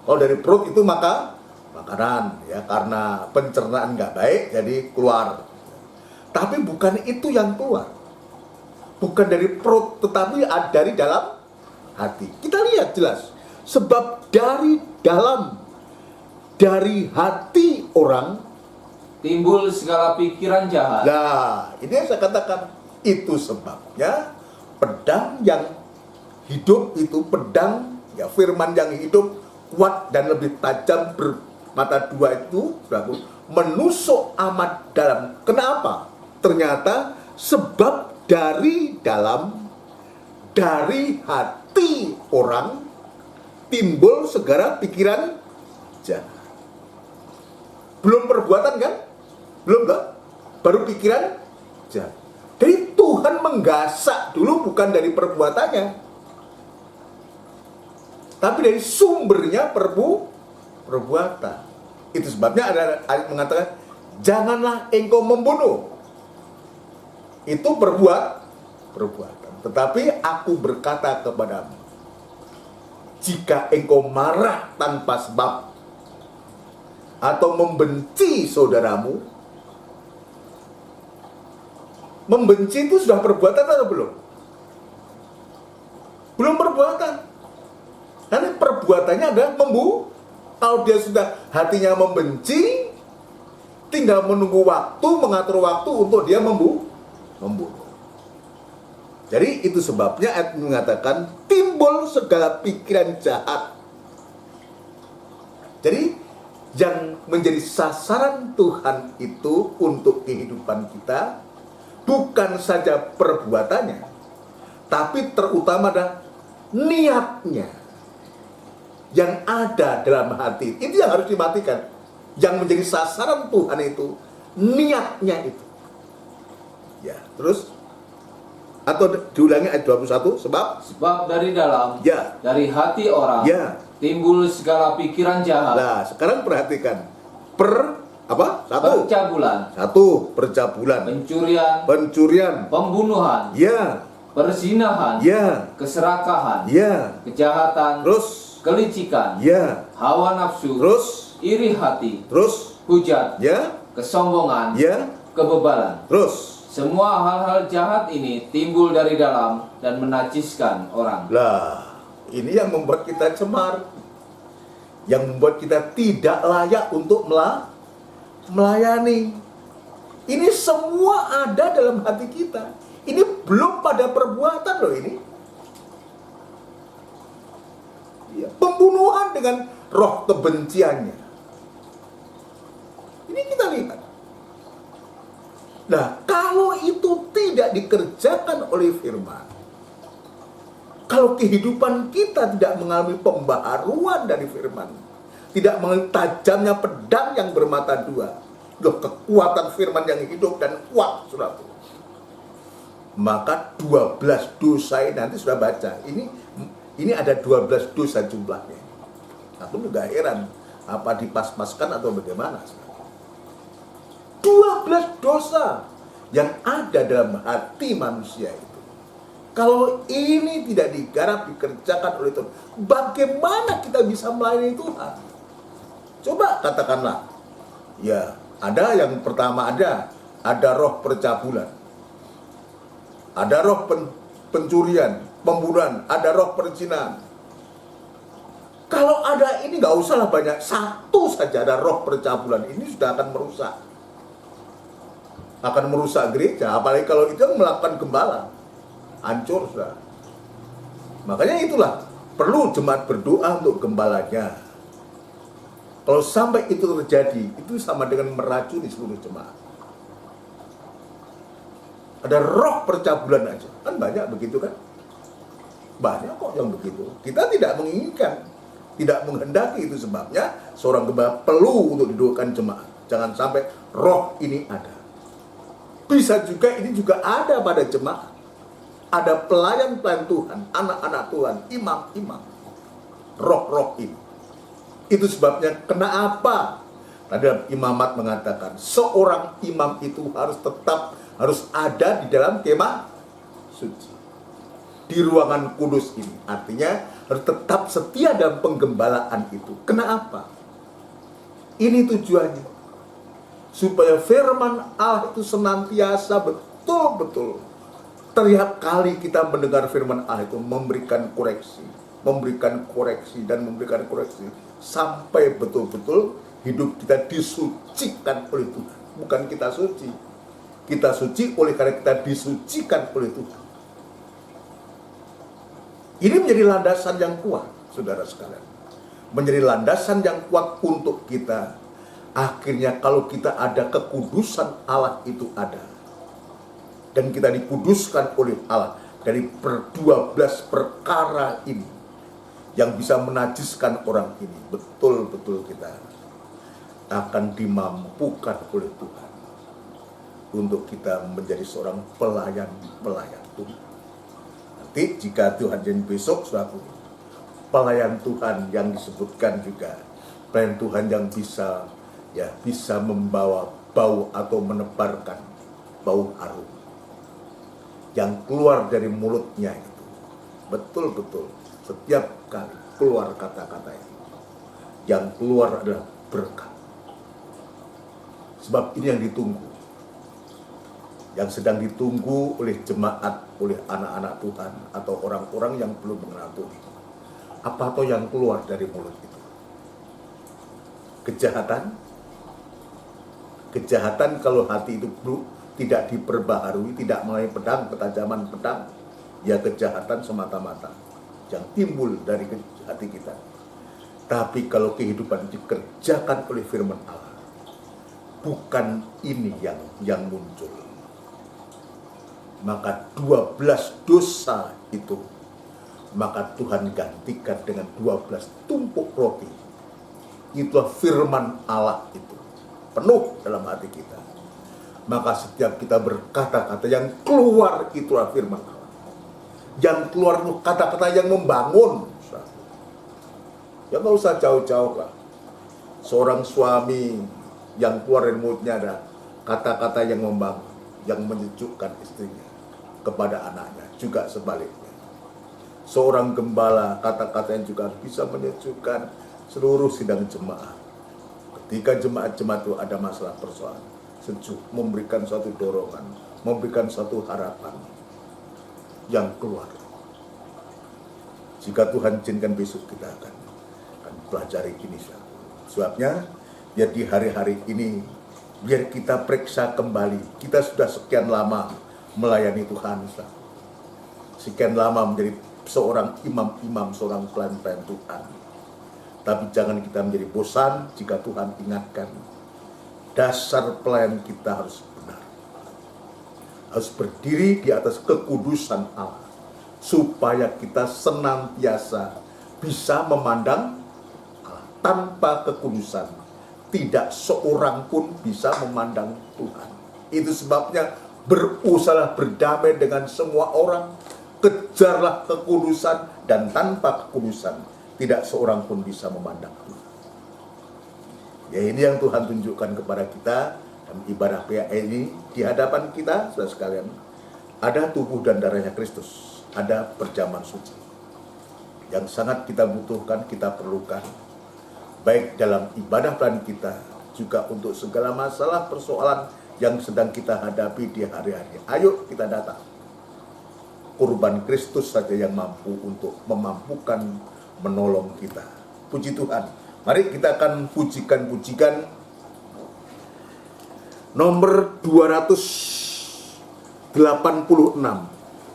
Kalau dari perut itu makanan, ya, karena pencernaan nggak baik jadi keluar. Tapi bukan itu yang keluar. Bukan dari perut, tetapi dari dalam hati. Kita lihat jelas. Sebab dari dalam, dari hati orang, timbul segala pikiran jahat. nah, ini yang saya katakan, itu sebabnya pedang yang hidup itu, pedang, ya, firman yang hidup, kuat dan lebih tajam bermata dua itu, menusuk amat dalam. Kenapa? Ternyata sebab dari dalam, dari hati orang timbul segala pikiran jahat. Belum perbuatan kan? Belum kan? Baru pikiran jahat. Jadi Tuhan menggasak dulu bukan dari perbuatannya, tapi dari sumbernya perbuatan. Itu sebabnya ada ayat mengatakan, janganlah engkau membunuh. Itu perbuatan. Tetapi aku berkata kepadamu, jika engkau marah tanpa sebab atau membenci saudaramu, membenci itu sudah perbuatan atau belum? Belum perbuatan. Nanti perbuatannya adalah kalau dia sudah hatinya membenci, tinggal menunggu waktu, mengatur waktu untuk dia membunuh. Jadi itu sebabnya ayat mengatakan timbul segala pikiran jahat. Jadi yang menjadi sasaran Tuhan itu untuk kehidupan kita bukan saja perbuatannya, tapi terutama adalah niatnya yang ada dalam hati. Itu yang harus dimatikan. Yang menjadi sasaran Tuhan itu niatnya itu. Ya, terus atau diulangi ayat 21, sebab dari dalam, ya, dari hati orang, ya, timbul segala pikiran jahat. Nah, sekarang perhatikan. Percabulan, percabulan, pencurian, pembunuhan, ya, perzinahan, ya, keserakahan, ya, kejahatan, terus, kelicikan, ya, hawa nafsu, terus, iri hati, terus, hujat, ya, kesombongan, ya, kebebalan. terus. Semua hal-hal jahat ini timbul dari dalam dan menajiskan orang. Lah, ini yang membuat kita cemar, yang membuat kita tidak layak untuk melayani. Ini semua ada dalam hati kita. Ini belum pada perbuatan loh ini. Ya, pembunuhan dengan roh kebenciannya. Ini kita lihat. Nah, kalau itu tidak dikerjakan oleh firman, kalau kehidupan kita tidak mengalami pembaharuan dari firman, tidak mengalami tajamnya pedang yang bermata dua, kekuatan firman yang hidup dan kuat, saudaraku, maka 12 dosa ini nanti sudah baca. Ini ada 12 dosa jumlahnya. Aku juga heran, apa dipas-paskan atau bagaimana, saudaraku. 12 dosa yang ada dalam hati manusia itu, kalau ini tidak digarap, dikerjakan oleh Tuhan, bagaimana kita bisa melayani Tuhan? Coba katakanlah, ya ada yang pertama, ada roh percabulan, ada roh pencurian, pembunuhan, ada roh perzinahan. Kalau ada ini nggak usahlah banyak, satu saja ada roh percabulan, ini sudah akan merusak gereja. Apalagi kalau itu yang melakukan gembala, hancur sudah. Makanya itulah perlu jemaat berdoa untuk gembalanya. Kalau sampai itu terjadi, itu sama dengan meracuni seluruh jemaat. Ada roh percabulan aja, kan banyak begitu kan? Banyak kok yang begitu. Kita tidak menginginkan, tidak menghendaki, itu sebabnya seorang gembala perlu untuk didoakan jemaat. Jangan sampai roh ini ada. Bisa juga ini juga ada pada jemaat. Ada pelayan-pelayan Tuhan, anak-anak Tuhan, imam-imam. Roh-roh ini. Itu sebabnya kenapa tadi dalam imamat mengatakan seorang imam itu harus ada di dalam kemah suci, di ruangan kudus ini. Artinya harus tetap setia dalam penggembalaan itu. Kenapa? Ini tujuannya, supaya firman Allah itu senantiasa betul-betul, setiap kali kita mendengar firman Allah itu memberikan koreksi, sampai betul-betul hidup kita disucikan oleh Tuhan. Bukan kita suci, kita suci oleh karena kita disucikan oleh Tuhan. Ini menjadi landasan yang kuat, saudara sekalian. Menjadi landasan yang kuat untuk kita. Akhirnya kalau kita ada kekudusan Allah itu ada, dan kita dikuduskan oleh Allah dari 12 perkara ini yang bisa menajiskan orang ini, betul-betul kita akan dimampukan oleh Tuhan untuk kita menjadi seorang pelayan Tuhan. Nanti jika Tuhan jadi besok, suatu pelayan Tuhan yang disebutkan juga, pelayan Tuhan yang bisa membawa bau atau menebarkan bau harum yang keluar dari mulutnya itu, betul-betul setiap kali keluar kata-kata itu, yang keluar adalah berkat. Sebab ini yang ditunggu, yang sedang ditunggu oleh jemaat, oleh anak-anak Tuhan atau orang-orang yang belum mengenal Tuhan. Apa toh yang keluar dari mulut itu? Kejahatan kalau hati itu tidak diperbaharui, tidak melalui ketajaman pedang, ya kejahatan semata-mata yang timbul dari hati kita. Tapi kalau kehidupan dikerjakan oleh firman Allah, bukan ini yang muncul, maka 12 dosa itu, maka Tuhan gantikan dengan 12 tumpuk roti. Itulah firman Allah itu, penuh dalam hati kita. Maka setiap kita berkata-kata, yang keluar itulah firman Allah. Yang keluar itu kata-kata yang membangun. Ya nggak usah jauh-jauh lah. Seorang suami yang keluar dari mulutnya ada kata-kata yang membangun, yang menyejukkan istrinya kepada anaknya, juga sebaliknya. Seorang gembala, kata-kata yang juga bisa menyejukkan seluruh sidang jemaat. Ketika jemaat-jemaat itu ada masalah persoalan, sejuk, memberikan suatu dorongan, memberikan suatu harapan yang keluar. Jika Tuhan izinkan besok kita akan pelajari ini. Sebabnya biar di hari-hari ini, biar kita periksa kembali, kita sudah sekian lama melayani Tuhan, sekian lama menjadi seorang imam-imam, seorang pelayan-pelayan Tuhan. Tapi jangan kita menjadi bosan jika Tuhan ingatkan, dasar pelayan kita harus benar, harus berdiri di atas kekudusan Allah, supaya kita senantiasa bisa memandang Allah. Tanpa kekudusan, tidak seorang pun bisa memandang Tuhan. Itu sebabnya berusahalah berdamai dengan semua orang, kejarlah kekudusan, dan tanpa kekudusan tidak seorang pun bisa memandang Tuhan. Ya, ini yang Tuhan tunjukkan kepada kita dalam ibadah PA ini di hadapan kita, saudara sekalian, ada tubuh dan darahnya Kristus, ada perjamuan suci yang sangat kita butuhkan, kita perlukan, baik dalam ibadah pelayanan kita, juga untuk segala masalah persoalan yang sedang kita hadapi di hari-hari. Ayo kita datang. Kurban Kristus saja yang mampu untuk memampukan, menolong kita. Puji Tuhan. Mari kita akan pujikan nomor 286,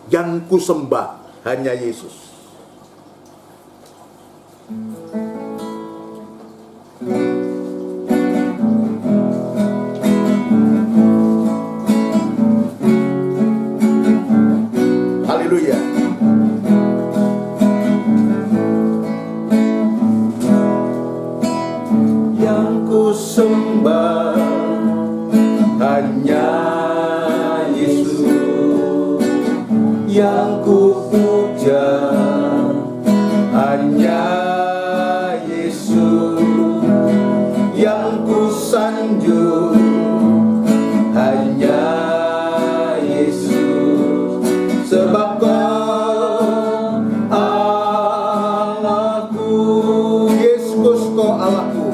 yang kusembah hanya Yesus. Haleluya. Yang kusembah hanya Yesus, yang kupuja hanya Yesus, yang kusanjung hanya Yesus, sebab Kau Allahku, Yesus Kau Allahku,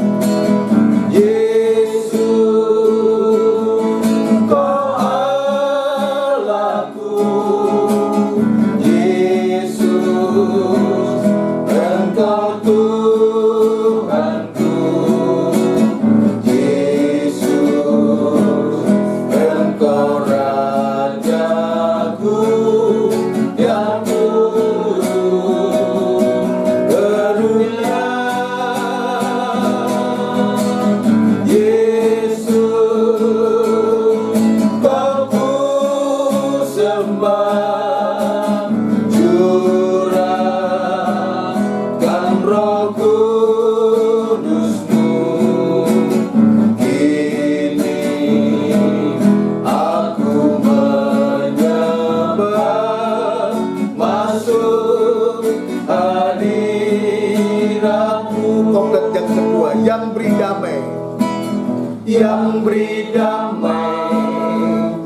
yang beri damai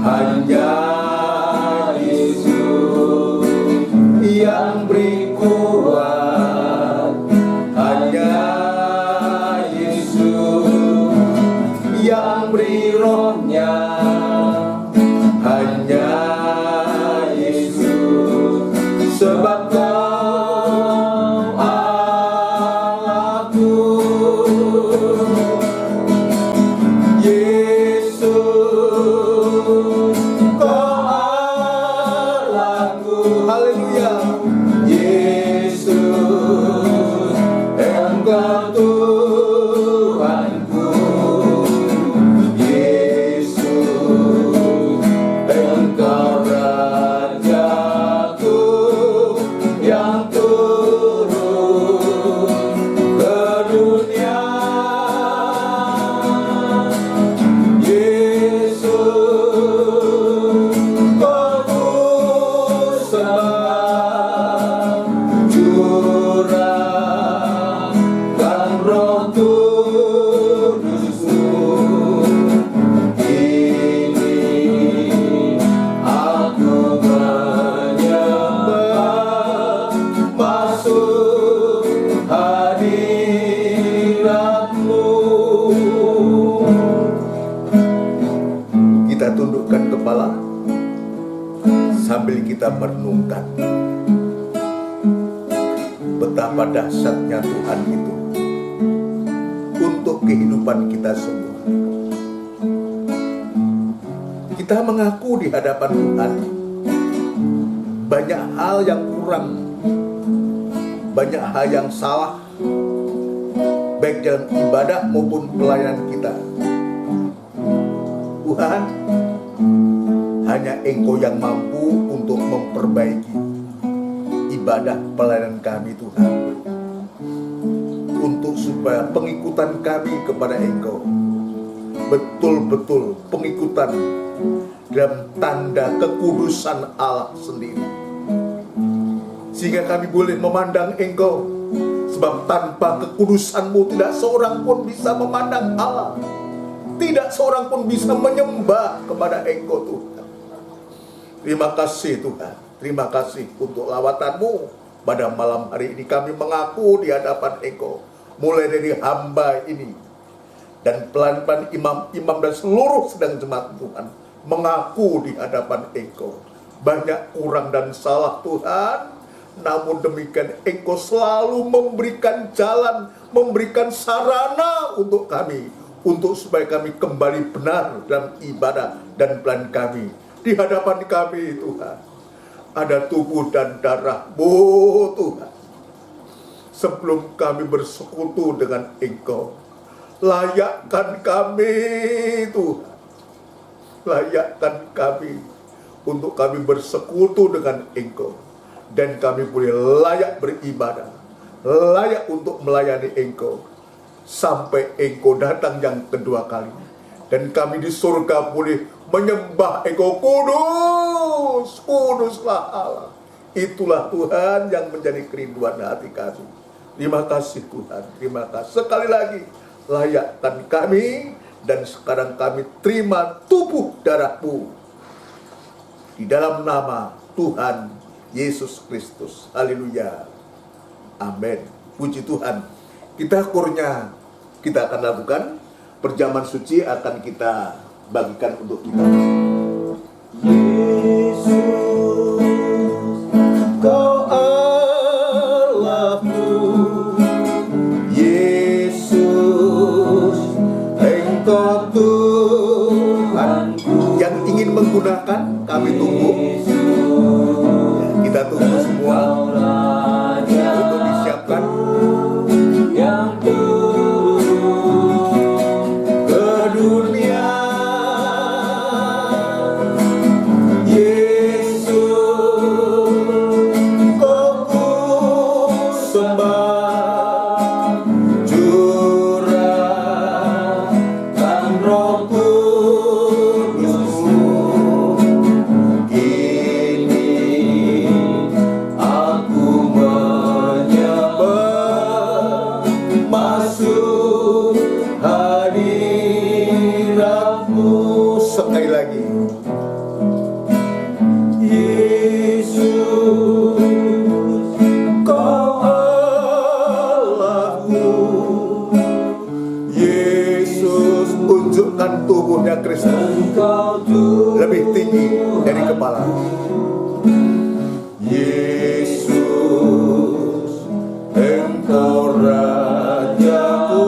hanya Yesus, yang beri kuat hanya Yesus, yang beri rohnya hanya Yesus, sebab Kau Allahku. Haleluya. Yesus, Engkau Tuhanku. Yesus, Engkau Rajaku yang turun ke dunia. Yesus, Kau kusembah, curahkan Roh Kudus-Mu. Ini aku menyembah, masuk hadirat-Mu. Kita tundukkan kepala sambil kita merenungkan betapa dahsyatnya Tuhan itu untuk kehidupan kita semua. Kita mengaku di hadapan Tuhan banyak hal yang kurang, banyak hal yang salah, baik dalam ibadah maupun pelayanan kita. Tuhan, hanya Engkau yang mampu untuk memperbaiki ibadah pelayanan kami, Tuhan, untuk supaya pengikutan kami kepada Engkau betul-betul pengikutan dalam tanda kekudusan Allah sendiri, sehingga kami boleh memandang Engkau, sebab tanpa kekudusan-Mu tidak seorang pun bisa memandang Allah. tidak seorang pun bisa menyembah kepada Engkau Tuhan. Terima kasih Tuhan. Terima kasih untuk lawatan-Mu pada malam hari ini. Kami mengaku di hadapan Engkau, mulai dari hamba ini dan pelan-pelan imam-imam dan seluruh sedang jemaat Tuhan, mengaku di hadapan Engkau banyak kurang dan salah Tuhan. Namun demikian Engkau selalu memberikan jalan, memberikan sarana untuk kami, untuk supaya kami kembali benar dalam ibadah dan plan kami. Di hadapan kami Tuhan ada tubuh dan darah-Mu Tuhan. Sebelum kami bersekutu dengan Engkau, layakkan kami Tuhan, layakkan kami untuk kami bersekutu dengan Engkau, dan kami boleh layak beribadah, layak untuk melayani Engkau sampai Engkau datang yang kedua kali, dan kami di surga boleh menyembah Engkau. Kudus, kuduslah Allah. Itulah Tuhan yang menjadi kerinduan hati kami. Terima kasih Tuhan, terima kasih. Sekali lagi, layakkan kami, dan sekarang kami terima tubuh darah-Mu di dalam nama Tuhan Yesus Kristus. Haleluya. Amin. Puji Tuhan. Kita akhirnya kita akan lakukan perjamuan suci, akan kita bagikan untuk kita. Yesus, Kau Allahku. Yesus, Engkau Tuhanku. Yang ingin menggunakan, kami tunggu. Kita tunggu semua untuk disiapkan. Yang turun ke dunia, Yesus, Kau sembah, curahkan Roh Kudus-Mu. Kini aku menyembah, masuk hadirat-Mu. Sekali lagi. Yesus, Kau Allahku. Yesus, unjukkan tubuhnya Kristus lebih tinggi dari kepala. Yesus, Engkau Rajaku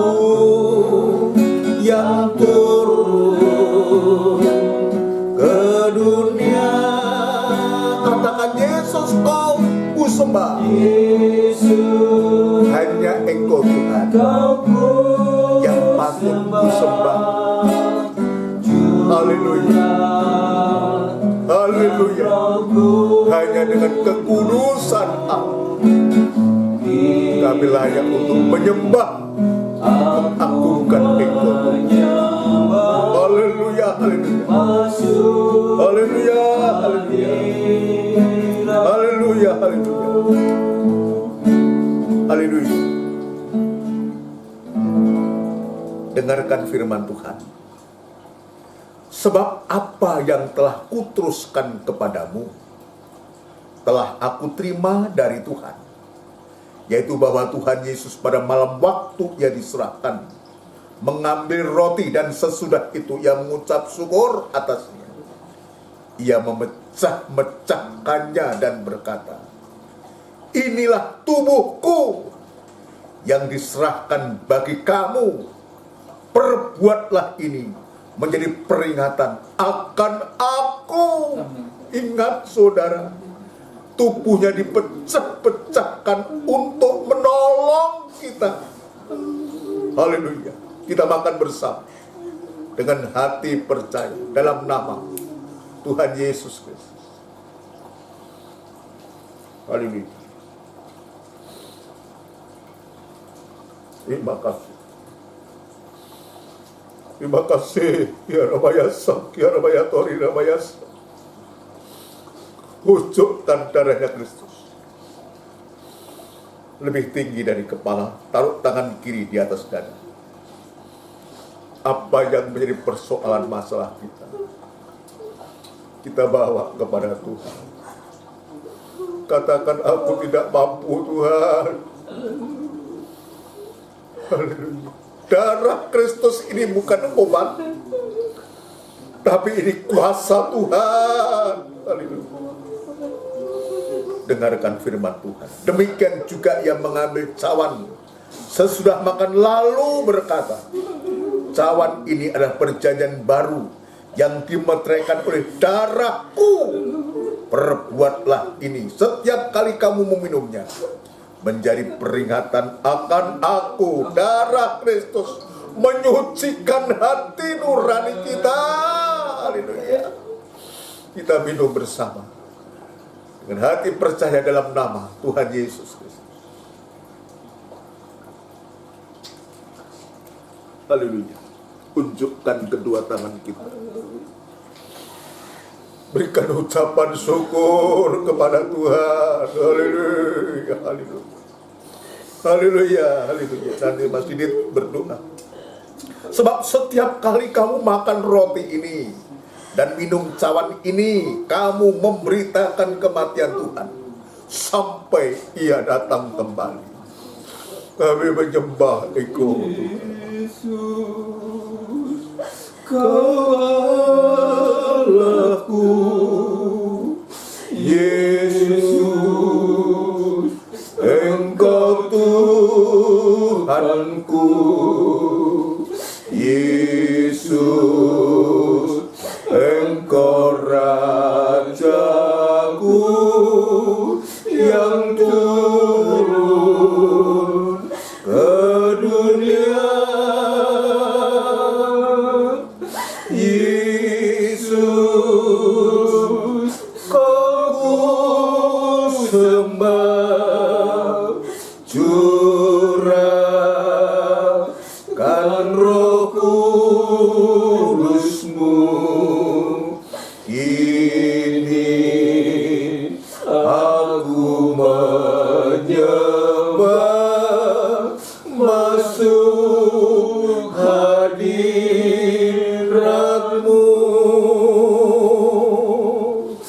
yang turun ke dunia. Katakan, Yesus, Kau kusembah. Yesus, hanya Engkau Tuhan yang patut kusembah. Haleluya. Haleluya. Hanya dengan kekudusan Allah kami layak untuk menyembah, mengagungkan Engkau. Haleluya, haleluya. Haleluya, haleluya. Haleluya, haleluya. Haleluya. Dengarkan firman Tuhan. Sebab apa yang telah kuteruskan kepadamu telah aku terima dari Tuhan, yaitu bahwa Tuhan Yesus pada malam waktu Ia diserahkan, mengambil roti, dan sesudah itu Ia mengucap syukur atasnya. Ia memecah-mecahkannya dan berkata, inilah tubuhku yang diserahkan bagi kamu. Perbuatlah ini menjadi peringatan akan aku. Ingat saudara, tubuhnya dipecah-pecahkan untuk menolong kita. Haleluya. Kita makan bersama dengan hati percaya dalam nama Tuhan Yesus Kristus. Haleluya. Terima kasih. Terima kasih. Ya Rabayasa, ya Rabayatori, Rabayasa. Wujudkan darahnya Kristus lebih tinggi dari kepala. Taruh tangan kiri di atas dada. Apa yang menjadi persoalan masalah kita bawa kepada Tuhan. Katakan, aku tidak mampu Tuhan. Haleluya. Darah Kristus ini bukan obat, tapi ini kuasa Tuhan. Haleluya. Dengarkan firman Tuhan. Demikian juga yang mengambil cawan sesudah makan lalu berkata, cawan ini adalah perjanjian baru yang dimeteraikan oleh darahku. Perbuatlah ini setiap kali kamu meminumnya, menjadi peringatan akan aku. Darah Kristus menyucikan hati nurani kita. Haleluya. Kita minum bersama dengan hati percaya dalam nama Tuhan Yesus Kristus. Haleluya. Unjukkan kedua tangan kita. Berikan ucapan syukur kepada Tuhan. Haleluya. Haleluya. Haleluya. Haleluya. Nanti Mas Didit berdoa. Sebab setiap kali kamu makan roti ini dan minum cawan ini, kamu memberitakan kematian Tuhan sampai Ia datang kembali. Kami menyembah Engkau, Yesus, Kau Allahku. Yesus, Engkau Tuhanku. Yesus, Engkau Rajaku yang turun ke dunia. Yesus, Kau sembah, curahkan Roh Kudus-Mu. Ini aku menyembah, masuk hadirat-Mu.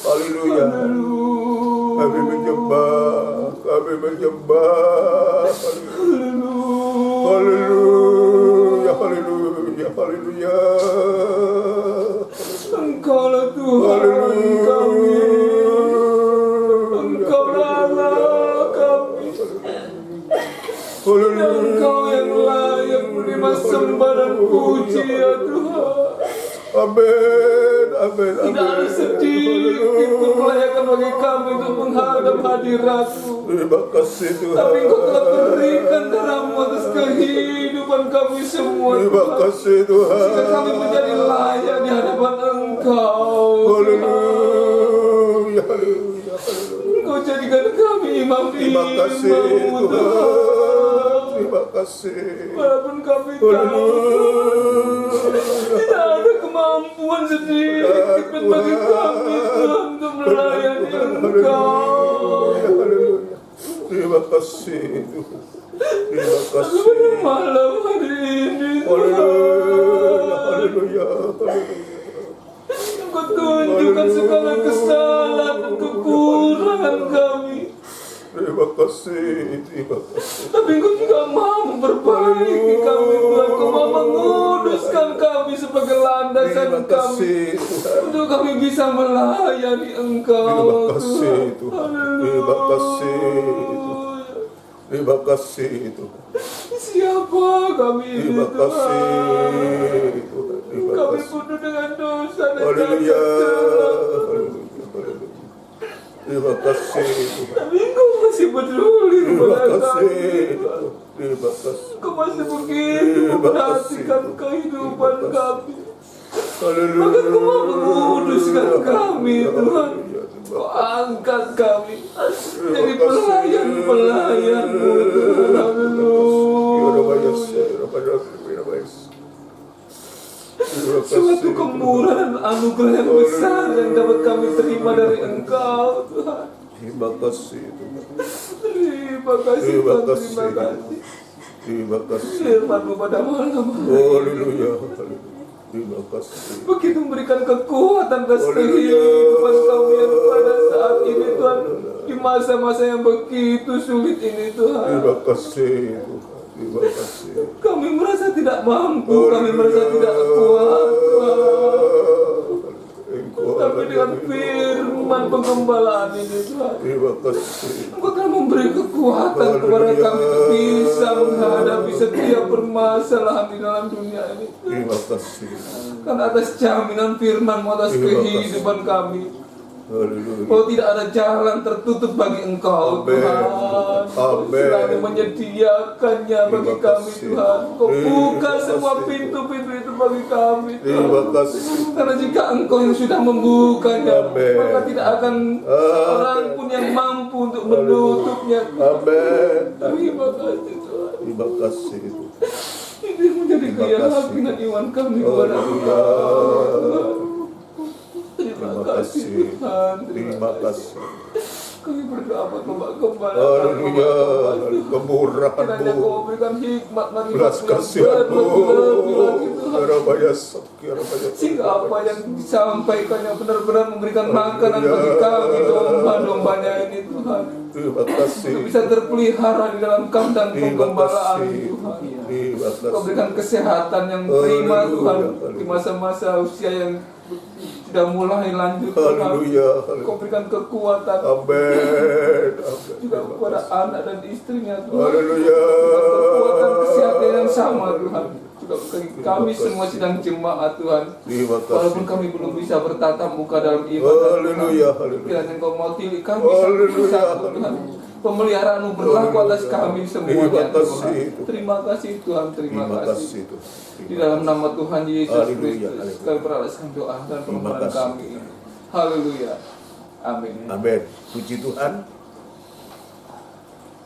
Haleluya. Kami menyembah, kami menyembah. Haleluya, haleluya, haleluya. Engkaulah Tuhan kami, Engkaulah Allah kami, dan Engkau yang layak menerima sembah dan puji ya Tuhan. Amin, amin, amin. Tidak ada sedikit pun kelayakan bagi kami untuk menghadap hadirat-Mu. Terima kasih Tuhan. Tapi Engkau telah berikan darah-Mu atas kehidupan kami semua. Terima kasih Tuhan. Sehingga kami menjadi layak di hadapan Engkau. Haleluya, haleluya, haleluya. Engkau jadikan kami Terima kasih imam-Mu Tuhan. Tuhan. Terima kasih. Walaupun kami tahu tidak ada kemampuan sedikit pun bagi kami Tuhan untuk melayani Engkau. Haleluya. Terima kasih Tuhan. Terima kasih. Pada malam hari ini Haleluya, haleluya, haleluya. Engkau tunjukkan segala kesalahan dan kekurangan kami. Terima kasih, terima kasih. Tapi Engkau juga mau memperbaiki kami Tuhan. Engkau mau menguduskan kami sebagai landasan Terima kami kasih Tuhan. untuk kami bisa melayani Engkau. Terima kasih Tuhan. Haleluya. Terima kasih Tuhan. Terima kasih Tuhan. Siapa kami ini Terima kasih Tuhan? Tuhan. Terima Kami kasih. penuh dengan dosa dan Haleluya. cacat. Haleluya. Haleluya. Terima kasih Tuhan. Tapi Engkau masih peduli Terima kepada kasih kami. Tuhan. Terima kasih. Engkau masih begitu Terima memperhatikan kasih. kehidupan Terima kami. Haleluya. Maka Engkau mau menguduskan kami Tuhan. Haleluya. Kau angkat kami jadi kasih. pelayan-pelayan-Mu Tuhan. Haleluya. Suatu kemurahan dan anugerah yang besar yang dapat kami terima dari Engkau Tuhan. Terima kasih Tuhan. Terima kasih Terima Tuhan, kasih. terima kasih. Terima kasih. Firman-Mu pada malam hari. Haleluya. Terima kasih. Begitu memberikan kekuatan atas Haleluya. kehidupan kami yang pada saat ini Tuhan, di masa-masa yang begitu sulit ini Tuhan. Terima kasih Tuhan. Terima kasih. Kami merasa tidak mampu, kami merasa tidak kuat Tuhan. Tapi dengan firman penggembalaan ini Tuhan, Terima kasih. Engkau telah memberi kekuatan kepada kami untuk bisa menghadapi setiap permasalahan di dalam dunia ini. Terima kasih. Karena atas jaminan firman-Mu atas Terima kehidupan kami, Haleluya. bahwa tidak ada jalan tertutup bagi Engkau Amin. Tuhan. Kau Amin. selalu menyediakannya bagi Terima kami kasih. Tuhan. Kau Terima buka semua kasih. pintu-pintu itu bagi kami Terima Tuhan. kasih. Karena jika Engkau yang sudah membukanya, Amin. maka tidak akan Amin. orang pun yang mampu untuk menutupnya. Amin. Terima kasih Tuhan. Terima kasih Tuhan. Ini menjadi Terima kasih. keyakinan iman kami kepada Haleluya. Engkau. Terima Terima kasih kasih. Tuhan. Terima kasih. Kami berdoa kembali. Haleluya. Kemurahan-Mu. Kiranya Kau berikan hikmat bagi Belas kami kasihan-Mu. lebih-lebih Tuhan. Rabaya sakya, rabaya Sehingga apa yang disampaikannya benar-benar memberikan makanan Haleluya. bagi kami domba-dombanya ini Tuhan. Terima kasih. Untuk bisa terpelihara di dalam kandang Terima penggembalaan kasih. Tuhan. Terima Kau kasih. berikan kesehatan yang prima Haleluya. Tuhan di masa-masa usia yang sudah mulai lanjut Tuhan. Haleluya. Kau berikan kekuatan Amin. juga Amin. kepada anak dan istrinya Tuhan. Haleluya. Kekuatan kesehatan yang sama Tuhan. Juga bagi kami semua sidang jemaat Tuhan. Terima Walaupun kasih. kami belum bisa bertatap muka dalam ibadah Haleluya. Haleluya. kiranya Engkau mewakili kami Haleluya. satu Tuhan. Pemeliharaan-Mu berlaku atas kami semuanya Terima Tuhan. kasih. Terima kasih Tuhan, terima Terima kasih. kasih Tuhan. Di dalam nama Tuhan Yesus Haleluya. Kristus kami beralaskan doa dan permohonan kasih. kami. Haleluya. Amin. Amin. Puji Tuhan.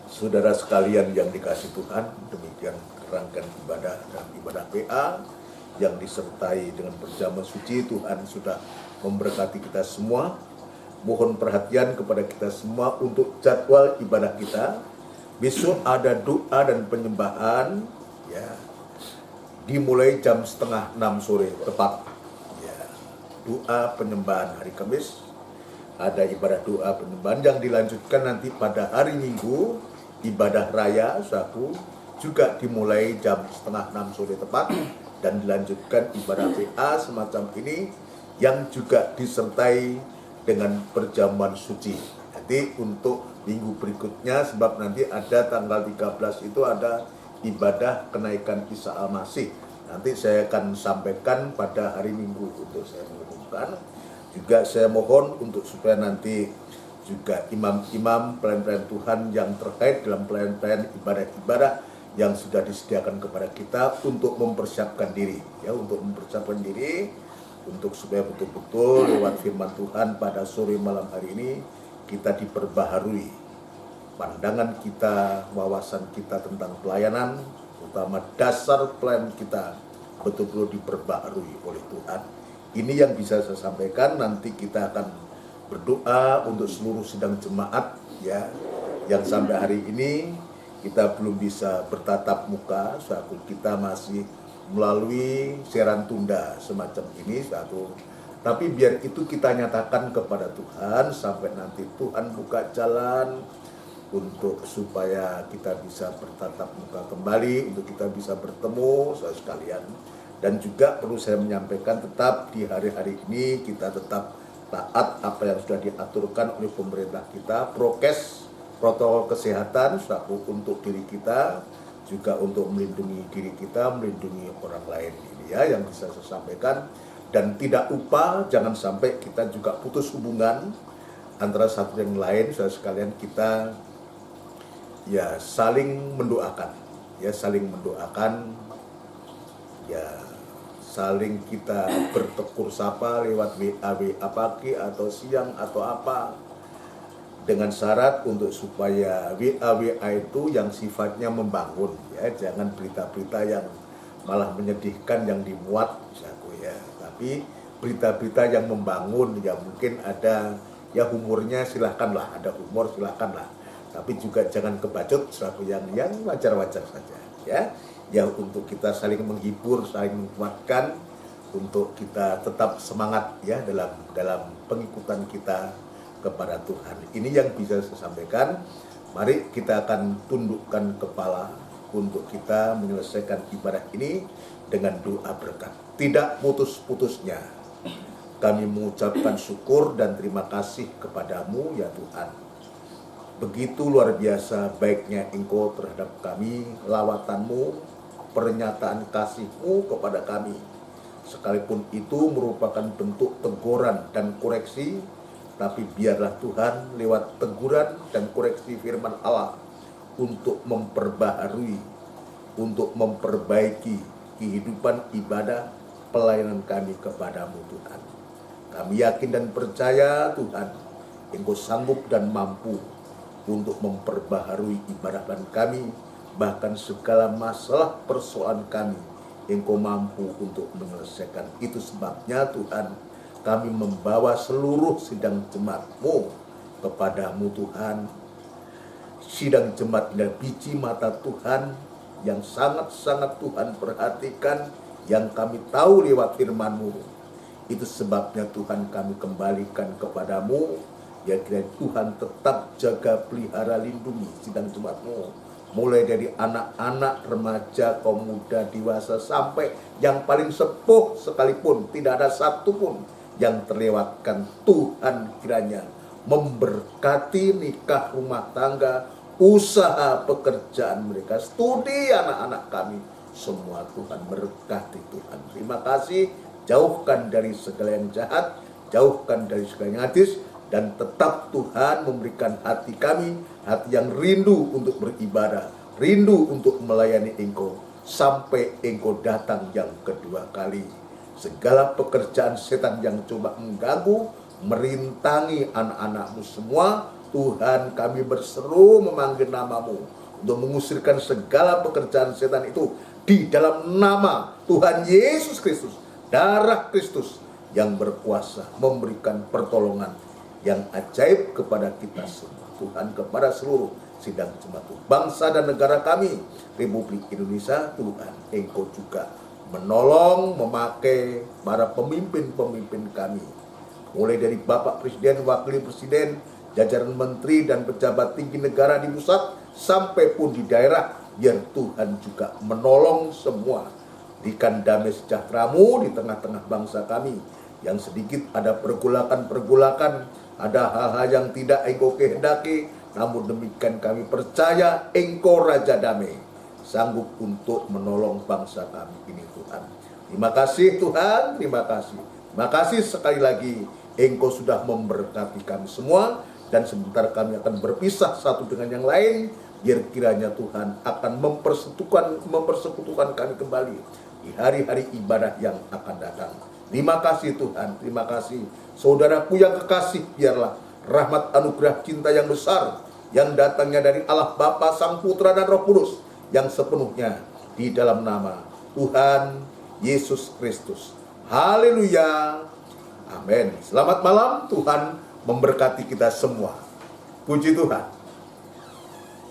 Saudara sekalian yang dikasih Tuhan, demikian rangkaian ibadah dan ibadah PA yang disertai dengan perjamuan suci. Tuhan sudah memberkati kita semua. Mohon perhatian kepada kita semua untuk jadwal ibadah kita. Besok ada doa dan penyembahan, ya, dimulai jam 5:30 sore tepat. Ya, doa penyembahan hari Kamis. Ada ibadah doa penyembahan yang dilanjutkan nanti pada hari Minggu, ibadah raya saku juga dimulai jam 5:30 sore tepat dan dilanjutkan ibadah PA semacam ini yang juga disertai dengan perjamuan suci. Nanti untuk minggu berikutnya, sebab nanti ada tanggal 13 itu ada ibadah kenaikan Isa Al-Masih. Nanti saya akan sampaikan pada hari Minggu untuk saya mengumumkan. Juga saya mohon untuk supaya nanti juga imam-imam pelayan-pelayan Tuhan yang terkait dalam pelayan-pelayan ibadah-ibadah yang sudah disediakan kepada kita untuk mempersiapkan diri, ya, untuk mempersiapkan diri untuk supaya betul-betul lewat firman Tuhan pada sore malam hari ini kita diperbaharui pandangan kita, wawasan kita tentang pelayanan, terutama dasar pelayanan kita betul-betul diperbaharui oleh Tuhan. Ini yang bisa saya sampaikan. Nanti kita akan berdoa untuk seluruh sidang jemaat, ya, yang sampai hari ini kita belum bisa bertatap muka, suatu kita masih melalui siaran tunda semacam ini satu. Tapi biar itu kita nyatakan kepada Tuhan sampai nanti Tuhan buka jalan untuk supaya kita bisa bertatap muka kembali, untuk kita bisa bertemu saudara sekalian. Dan juga perlu saya menyampaikan tetap di hari-hari ini kita tetap taat apa yang sudah diaturkan oleh pemerintah kita, prokes, protokol kesehatan satu untuk diri kita, juga untuk melindungi diri kita, melindungi orang lain ini, ya, yang bisa saya sampaikan. Dan tidak lupa jangan sampai kita juga putus hubungan antara satu yang lain, saudara sekalian, kita ya saling mendoakan, ya saling mendoakan, ya saling kita bertegur sapa lewat WA pagi atau siang atau apa, dengan syarat untuk supaya WA itu yang sifatnya membangun, ya, jangan berita-berita yang malah menyedihkan yang dimuat, ya, tapi berita-berita yang membangun, ya mungkin ada ya humornya silahkanlah, ada humor silahkanlah, tapi juga jangan kebacut sesuatu yang wajar-wajar saja, ya. Ya, untuk kita saling menghibur, saling menguatkan, untuk kita tetap semangat ya dalam pengikutan kita kepada Tuhan. Ini yang bisa saya sampaikan. Mari kita akan tundukkan kepala untuk kita menyelesaikan ibadah ini dengan doa berkat. Tidak putus-putusnya kami mengucapkan syukur dan terima kasih kepadamu ya Tuhan. Begitu luar biasa baiknya Engkau terhadap kami, lawatanmu, pernyataan kasih-Mu kepada kami. Sekalipun itu merupakan bentuk teguran dan koreksi, tapi biarlah Tuhan lewat teguran dan koreksi firman Allah untuk memperbaharui, untuk memperbaiki kehidupan ibadah pelayanan kami kepadamu Tuhan. Kami yakin dan percaya Tuhan, Engkau sanggup dan mampu untuk memperbaharui ibadah kami, bahkan segala masalah persoalan kami, Engkau mampu untuk menyelesaikan. Itu sebabnya Tuhan, kami membawa seluruh sidang jemaat-Mu kepadamu Tuhan. Sidang jemaat dan biji mata Tuhan yang sangat-sangat Tuhan perhatikan, yang kami tahu lewat firman-Mu. Itu sebabnya Tuhan kami kembalikan kepadamu. Ya kiranya Tuhan tetap jaga, pelihara, lindungi sidang jemaat-Mu, mulai dari anak-anak, remaja, kaum muda, dewasa, sampai yang paling sepuh sekalipun. Tidak ada satupun yang terlewatkan. Tuhan kiranya memberkati nikah, rumah tangga, usaha, pekerjaan mereka, studi anak-anak kami, semua Tuhan berkati Tuhan. Terima kasih. Jauhkan dari segala yang jahat, jauhkan dari segala yang najis, dan tetap Tuhan memberikan hati kami, hati yang rindu untuk beribadah, rindu untuk melayani Engkau, sampai Engkau datang yang kedua kali. Segala pekerjaan setan yang coba mengganggu, merintangi anak-anak-Mu semua, Tuhan kami berseru memanggil nama-Mu untuk mengusirkan segala pekerjaan setan itu di dalam nama Tuhan Yesus Kristus. Darah Kristus yang berkuasa memberikan pertolongan yang ajaib kepada kita semua. Tuhan, kepada seluruh sidang jemaat bangsa dan negara kami, Republik Indonesia, Tuhan, Engkau juga menolong, memakai para pemimpin-pemimpin kami, mulai dari Bapak Presiden, Wakil Presiden, jajaran menteri dan pejabat tinggi negara di pusat, sampai pun di daerah, biar Tuhan juga menolong semua. Berikan damai sejahtera-Mu di tengah-tengah bangsa kami, yang sedikit ada pergolakan-pergolakan, ada hal-hal yang tidak Engkau kehendaki, namun demikian kami percaya Engkau Raja Damai, sanggup untuk menolong bangsa kami ini Tuhan. Terima kasih Tuhan, terima kasih. Terima kasih sekali lagi, Engkau sudah memberkati kami semua, dan sebentar kami akan berpisah satu dengan yang lain, biar kiranya Tuhan akan mempersekutukan kami kembali di hari-hari ibadah yang akan datang. Terima kasih Tuhan, terima kasih. Saudaraku yang kekasih, biarlah rahmat anugerah cinta yang besar yang datangnya dari Allah Bapa, Sang Putra dan Roh Kudus yang sepenuhnya di dalam nama Tuhan Yesus Kristus. Haleluya. Amin. Selamat malam, Tuhan memberkati kita semua. Puji Tuhan.